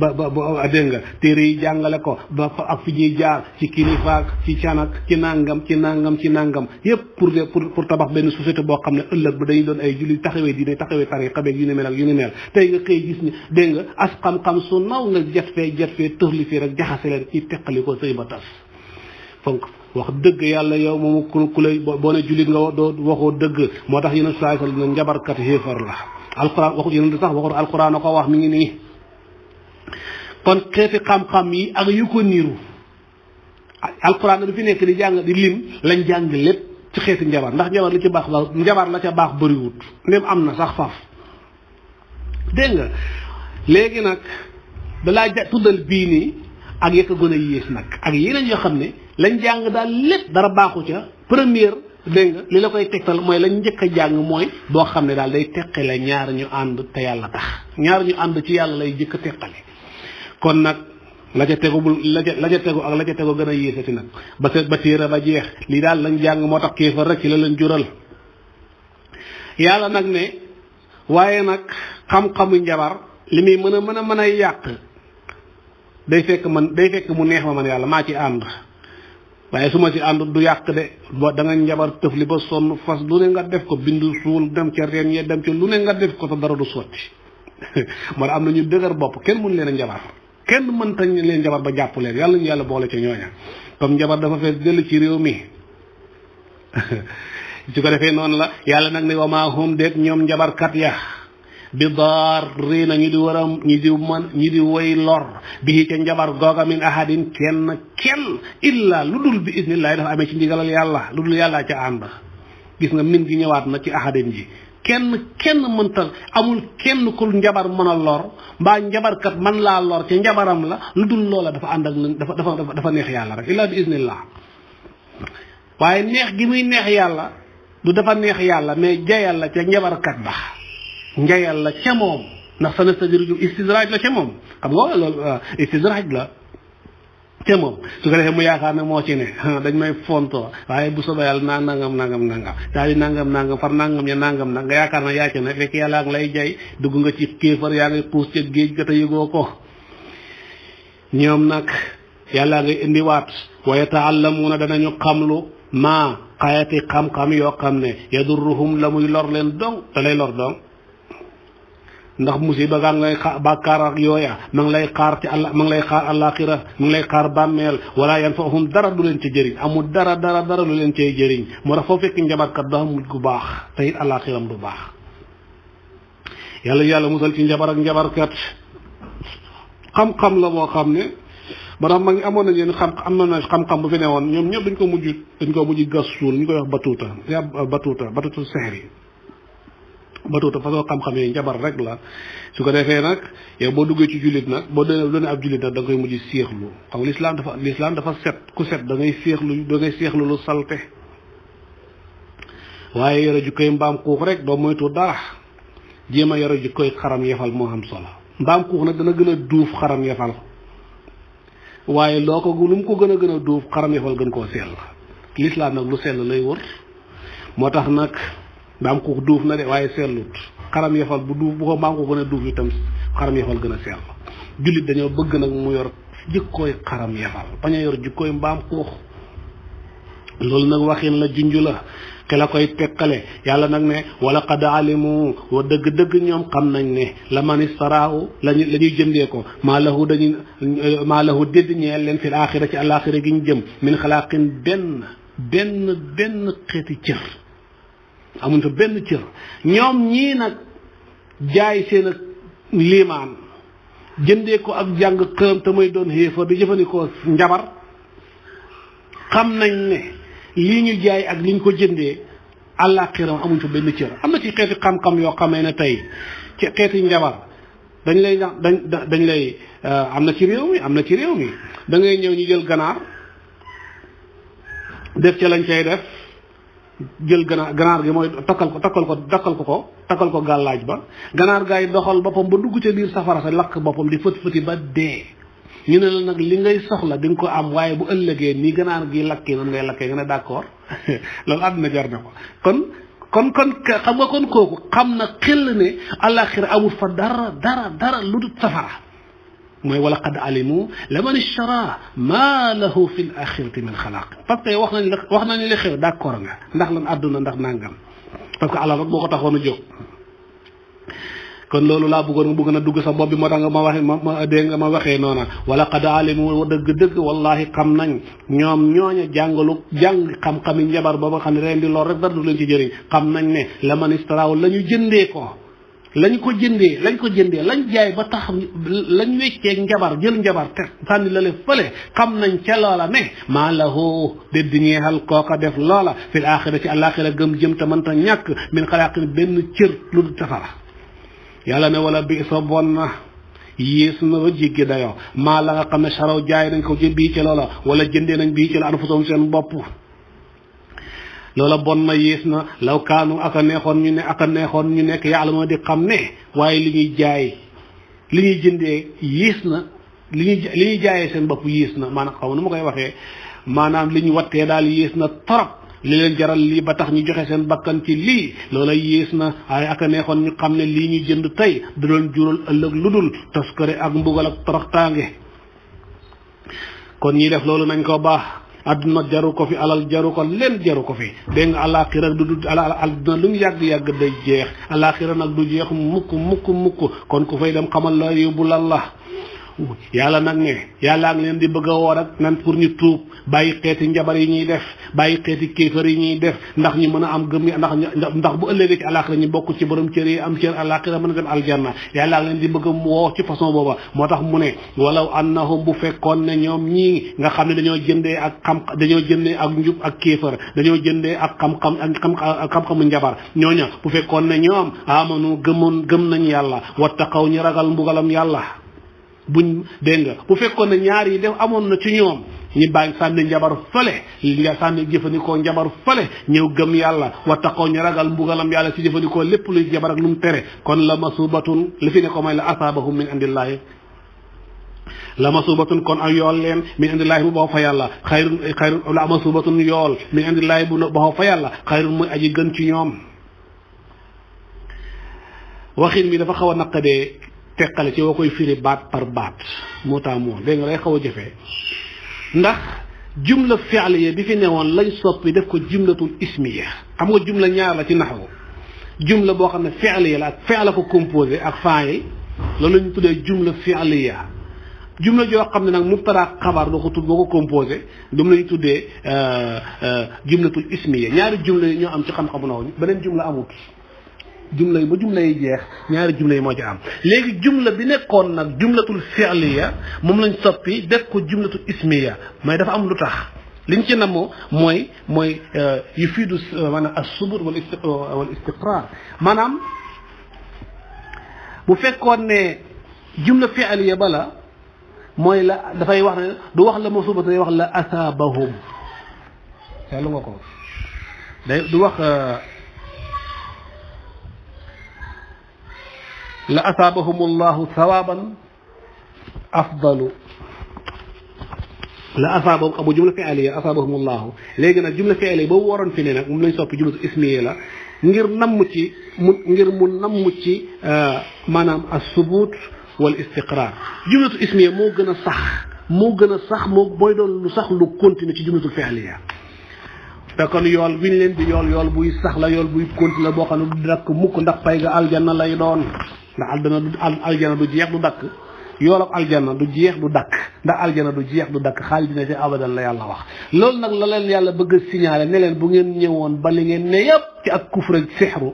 dégg nga téere yi jàngale ko ba ak fi ñuy jaar ci kilifaak ci canak ci nangam yépp pour tabax benn société boo xam ne ëllëg ba dañuy doon ay julli taxawee diine taxawee tariqa beeg yu ni mel ak yu ni mel tey nga xëy gis ni dégg nga as xam-xam su naw nga jet fee tëxli fii rek jaxase leen ci teqali ko sëy ba tas fonk wax dëgg yàlla yow moom ku lay boo ne jullit nga doo waxoo dëgg moo tax yéen saa yi ne njabarkat xéefar la alquran waxu yéen sax waxu alquran a ko wax mi ngi nii kon xeeti xam-xam yi ak yu ko niiru alquran du fi nekk di jàng di lim lañ jàng lépp ci xeeti njabar ndax njabar li ci baax njabar la ca baax bëriwut ndem am na sax faf dégg nga léegi nag dalaa tuddal bii nii ak yëkk a gën a yées nag ak yeneen yoo xam ne lañ jàng daal lépp dara baaxu ca première dégg nga li la koy tegtal mooy lañ njëkk a jàng mooy boo xam ne daal day teqale ñaar ñu ànd te yàlla tax ñaar ñu ànd ci yàlla lay jëkk a teqale kon nag la ca tegu ak la ca tegu gën a yéesati nag ba téere ba jeex lii daal lañ jàng moo tax kéefar rek ci la leen jural yàlla nag ne waaye nag xam-xamu njabar li muy mën a yàq day fekk mu neex ma man yàlla maa ci ànd waaye su ma ci ànd du yàq de da nga njabar tëfli ba sonn fas lu ne nga def ko bindu suul dem ca reen yee dem ca lu ne nga def ko te dara du sotti moo am na ñu dëgër bopp kenn mënu leen a njabar kenn mënta leen njabar ba jàpp leen yàlla ñu yàlla boole ca ñooña comme njabar dafa fees dell ci réew mi su ko defee noonu la yàlla nag ne wa maa hum déet ñoom njabarkat ya bi darriina ñu di woy lor bi ca njabar googa min ahadin kenn illa lu dul bi isnillahi dafa amee ci ndigalal yàlla lu dul yàlla ca ànd gis nga min gi ñëwaat na ci ahadin ji kenn mënta amul kenn ku njabar mën a lor mbaa njabarkat man laa lor ca njabaram la lu dul loola dafa ànd ak dafa neex yàlla rek illa bi isnillah waaye neex gi muy neex yàlla du dafa neex yàlla mais jayal la ca njabarkat ba njayal la ca moom ndax sanastadrijuhum istidraaj la ca moom xam nga loolu istidraaj la ca moom su ko defee mu yaakaar ne moo ci ne dañ may fontoo waaye bu soobee yàlla naa nangam daal di nangam far nangam ya nangam nag nga yaakaar na yaa ci ne fekk yàlla ak lay jay dugg nga ci kéefar yaa ngay xuus ca géej ga te yëgoo ko ñoom nag yàlla ngay indiwaat wa yata'allamuuna danañu xamlu maa xayati xam-xam yoo xam ne yadurruhum la muy lor leen dong te lay lor dong ndax musiba gaa ngi lay bàkkaar ak yooya ma ngi lay xaar ci àlla ma ngi lay xaar àllaaxira ma ngi lay xaar bàmmeel wala yanfa'uhum dara du leen ci jëriñ amul dara lu leen cay jëriñ moo tax foo fekk njabarkat doo mujj gu baax te it àllaaxiram du baax yàlla musal ci njabar ak njabarkat xam-xam la boo xam ne ba tax ma ngi amoon nañ leen xam-xam bu fi ne woon ñoom ñëpp dañ ko mujj gas suul ñu koy wax batuuta seer yi batuuta façon xam-xam yi njabar rek la su ko defee nag yow boo duggee ci jullit nag boo doonee ab jullit nag da nga koy mujj séexlu xam lislaam dafa set ku set da ngay séexlu lu salte waaye yore ji koy mbaam xuux rek doo moytu dara jéem a yore ji koy xaram yefal moo am solo mbaam xuux nag dana gën a duuf xaram yefal waaye lu mu ko gën a duuf xaram yefal gën koo sell lislaam nag lu sell lay wër moo tax nag mbaam xuux duuf na de waaye sellut xaram yefal bu ko mbaam xuux gën a duuf itam xaram yefal gën a sell jullit dañoo bëgg nag mu yor jikkooy xaram yefal bañ a yor jikkooy mbaam xuux loolu nag waxin la junju la ke la koy tekkale yàlla nag ne wala qad alimu wa dëgg-dëgg ñoom xam nañ ne la man istaraahu la ñuy jëndee ko maa lahu dédd ñeel leen fil axira ci alaxira gi ñu jëm min xalaaqin benn xeeti cër amuñ fa benn cër ñoom ñii nag jaay seen ak liimaan jëndee ko ak jàng këram te muy doon xéefar di jëfandikoo njabar xam nañ ne lii ñu jaay ak li ñu ko jëndee àllaaxiram amuñ fa benn cër am na ci xeeti xam-xam yoo xamee ne tey ci xeeti njabar dañ lay am na ci réew mi da ngay ñëw ñu jël ganaar def ca lañ cay def jël ganaar gi mooy takkal ko gàllaaj ba ganaar gaay doxal boppam ba dugg ca biir safara sa lakk boppam di fëti ba dee ñu ne la nag li ngay soxla di nga ko am waaye bu ëllëgee ni ganaar gi lakkee noonu ngay lakkee nga ne d'accord loolu àdduna jar na ko kon xam nga kon kooku xam na xel ne àllaaxira amul fa dara lu dul safara mooy wala qad alimu laman ishtara ma lahu fi l axirati min xalaaq parce que wax nañ li xew d'accord nga ndax lan àdduna ndax nangam parce que alal rek boo ko taxoon a jóg kon loolu laa bëggoon a dugg sa bopp bi moo tax nga ma waxee noona wala qad alimu dëgg wallahi xam nañ ñoom ñooña jàng xam-xami njabar booba xam ne ren di lool rek dara du leen ci jëriñ xam nañ ne laman ishtara la ñu jëndee ko lañ ko jëndee lañ jaay ba tax lañ wecceeg njabar jël njabar te sànni la le fële xam nañ ca loola ne maa lahu dédd ñeexal kooka def loola fil axira ci àlaxira gëm jëm te mënta ñàkk min xalaaqin benn cër lu dul safara yàlla ne wala bi sa bon na yées na ba jéggi dayoo maa la nga xam ne saraw jaay nañ ko ci bii ci loola wala jëndee nañ bii ci la anfusum seen bopp loola bon na yées na law kaanu aka neexoon ñu nekk yàlla moo di xam ne waaye li ñuy jaay li ñuy jëndee yées na li ñuy jaayee seen bopp yées na maanaam xaw nu ma koy waxee maanaam li ñu wattee daal yées na torop li leen jaral lii ba tax ñu joxe seen bakkan ci lii loola yées na waaye aka neexoon ñu xam ne lii ñu jënd tey da doon jural ëllëg lu dul toskare ak mbugal ak toroxtaange kon ñi def loolu nañ ko baax adduna jaru ko fi alal jaru ko leen jaru ko fi dégg nga alaxira du adduna lu mu yàgg day jeex alaxira nag du jeex mukk kon ku fay dem xamal la yóbbu lan la yàlla nag ne yàllaa ngi leen di bëgg a woo rek nan pour ñu tuub bàyyi xeeti njabar yi ñuy def bàyyi xeeti kéefar yi ñuy def ndax ñu mën a am gëm ndax bu ëllëgee ci àllaaxira ñu bokk ci borom cër yi am cër àllaaxira mën a dem aljanna yàlla leen di bëgg a woo ci façon booba moo tax mu ne walaw annahum bu fekkoon ne ñoom ñii nga xam ne dañoo jëndee ak njub ak kéefar dañoo jëndee ak xam-xamu njabar ñooña bu fekkoon ne ñoom amanu gëm nañ yàlla wattaqaw ñu ragal mbugalam yàlla buñ dégg nga bu fekkoon ne ñaar yi def amoon na ci ñoom ñi bàyyi sànni njabar fële nga sànni jëfandikoo njabar fële ñëw gëm yàlla wattaqaw ñu ragal mbugalam yàlla ci jëfandikoo lépp luy jabar ak lu mu tere kon la masubatun li fi ne ko mooy la asaabahum min indillahi la masubatun kon ak yool leen min indillahi bu boo fa yàlla xayrun la masubatun yool min indillahi bu boo fa yàlla xayrun muy aji gën ci ñoom waxin mi dafa xaw a naqadee teqale ci woo koy firi baat par baat moo tax moo dégg nga lay xaw a jëfee ndax jumla fi'liya bi fi newoon lañ soppi def ko jumlatul ismiya xam nga jumla ñaar la ci naxwu jumla boo xam ne fi'liya la ak fi'la ko composé ak fa'il loolu la ñu tuddee jumla fi'liya jumla joo xam ne nag mubtada xabar boo ko composé dum la ñu tuddee jumlatul ismiya ñaari jumla yi ñoo am ci xam-xamu naxwu beneen jumla amut jumla yi ba jumla yi jeex ñaari jumla yi moo ci am léegi jumla bi nekkoon nag jumlatul fi'liya moom lañ soppi def ko jumlatul ismiya mais dafa am lu tax liñ ci namoo mooy yufiidu maanaam as-subut wal istiqrar maanaam bu fekkoon ne jumla fi'liya bala mooy la dafay wax ne du wax la masuba day wax la asaabahum seetlu nga ko day du wax la asaabahum allahu sawaban afdalu la asaabahum amu jumla fi'liya asaabahum allahu léegi nag jumla fi'liya boobu waroon fi ne nag moom lañ soppi jumlatu ismiya la ngir namm ci mu namm ci maanaam as-subut wal istiqrar jumlatu ismiya moo gën a sax mooy doon lu sax lu continuer ci jumlatu fi'liya te kon yool bi ñu leen di yool buy sax la yool buy continuer la boo xam ne du dakk mukk ndax pay ga aljanna lay doon ndax aljana du jeex du dakk yoolab aljana du jeex du dakk ndax aljana du jeex du dakk xaalidina ci abadan la yàlla wax loolu nag la leen yàlla bëgg a signaler ne leen bu ngeen ñëwoon ba li ngeen ne yépp ci ak kufr ak sixru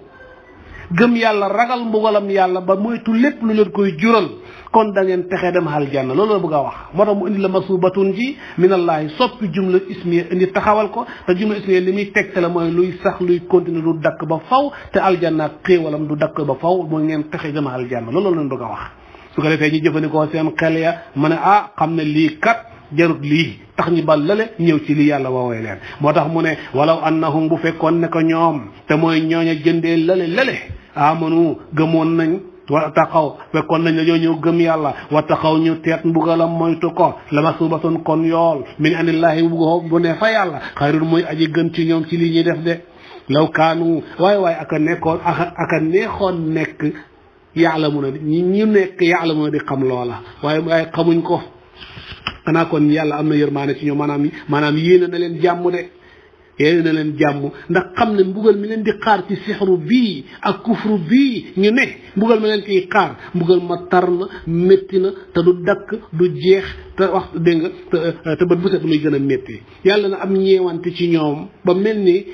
gëm yàlla ragal mbugalam yàlla ba moytu lépp lu leen koy jural kon da ngeen texe dem aljanna loolu la bëgg a wax moo tax mu indi la masubatun ji minallahi soppi jumla ismiya indi taxawal ko te jumla ismiya li muy tegte la mooy luy sax luy continuer du dakk ba faw te aljanna ak xéewalam du dakk ba faw mooy ngeen texe dem aljanna loolu la leen bëgg a wax su ko defee ñu jëfandikoo seen xel ya ma ne xam ne lii kat jarut lii tax ñu bal lale ñëw ci lii yàlla woowee leen moo tax mu ne walaw annahum bu fekkoon ne ko ñoom te mooy ñooña jëndee lale amanu gëmoon nañ wa taxaw fekkoon nañ dañoo ñëw gëm yàlla wa taxaw ñu teet mbugalam moytu ko la masubatun kon yool min anillahi bu ne fa yàlla xayrun muy aji gën ci ñoom ci lii ñuy def de law kaanu waaye aka neexoon nekk ya'lamuna ñu nekk ya'lamuna di xam loola waaye xamuñ ko xanaa kon yàlla am na yërmaane ci ñoom maanaam yéene na leen jàmm de yéene na leen jàmm ndax xam ne mbugal mi leen di xaar ci sixru bii ak kufru bii ñu ne mbugal mi leen ciy xaar mbugal ma tar na métti na te du dakk du jeex te wax dégg nga te bët bu set muy gën a métti yàlla na am ñeewante ci ñoom ba mel ni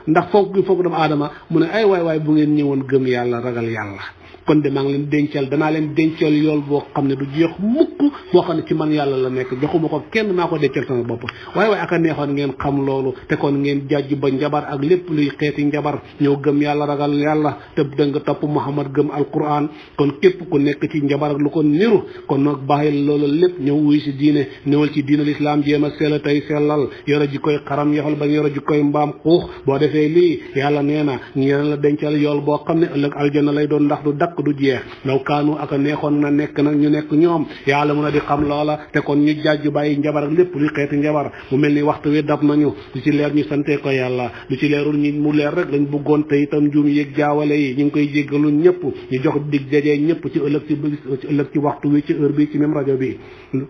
ndax foog doomu aadama mu ne ay waay bu ngeen ñëwoon gëm yàlla ragal yàlla kon de maa ngi leen danaa leen dencal yool boo xam ne du jeex mukk boo xam ne ci man yàlla la nekk joxuma ko kenn maa ko dencal sama bopp waaye aka neexoon ngeen xam loolu te kon ngeen jàjj ba njabar ak lépp luy xeeti njabar ñëw gëm yàlla ragal yàlla te dënga topp Muhammad gëm alquran kon képp ku nekk ci njabar ak lu ko niru kon nag bàyyil loolu lépp ñëw wuy si diine ñëwal ci diine l'islam jéem a sell tey sellal yore ji koy xaram yaxal ba yore ji koy mbaam xuux boo defee lii yàlla nee na ngeen la dencal yool boo xam ne ëllëg aljanna lay doon ndax du dakk du jeex law kaanu aka neexoon na nekk nag ñu nekk ñoom yàlla mun a di xam loola te kon ñu jàjj bàyyi njabar ak lépp luy xeeti njabar mu mel ni waxtu wi dab nañu lu ci leer ñu sante ko yàlla lu ci leerul ñi mu leer rek lañ bëggoon te itam njuum yéeg jaawale yi ñu ngi koy jéggalu ñëpp ñu jox dig jajee ñëpp ci ëllëg ci waxtu wi ci heure bi ci même rajo bi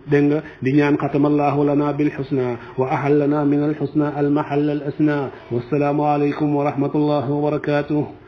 dégg nga di ñaan xatamallahu lana bil husna wa ahallana min al husna al mahall al asna wassalaamu alaykum wa rahmatullahi wa barakatuh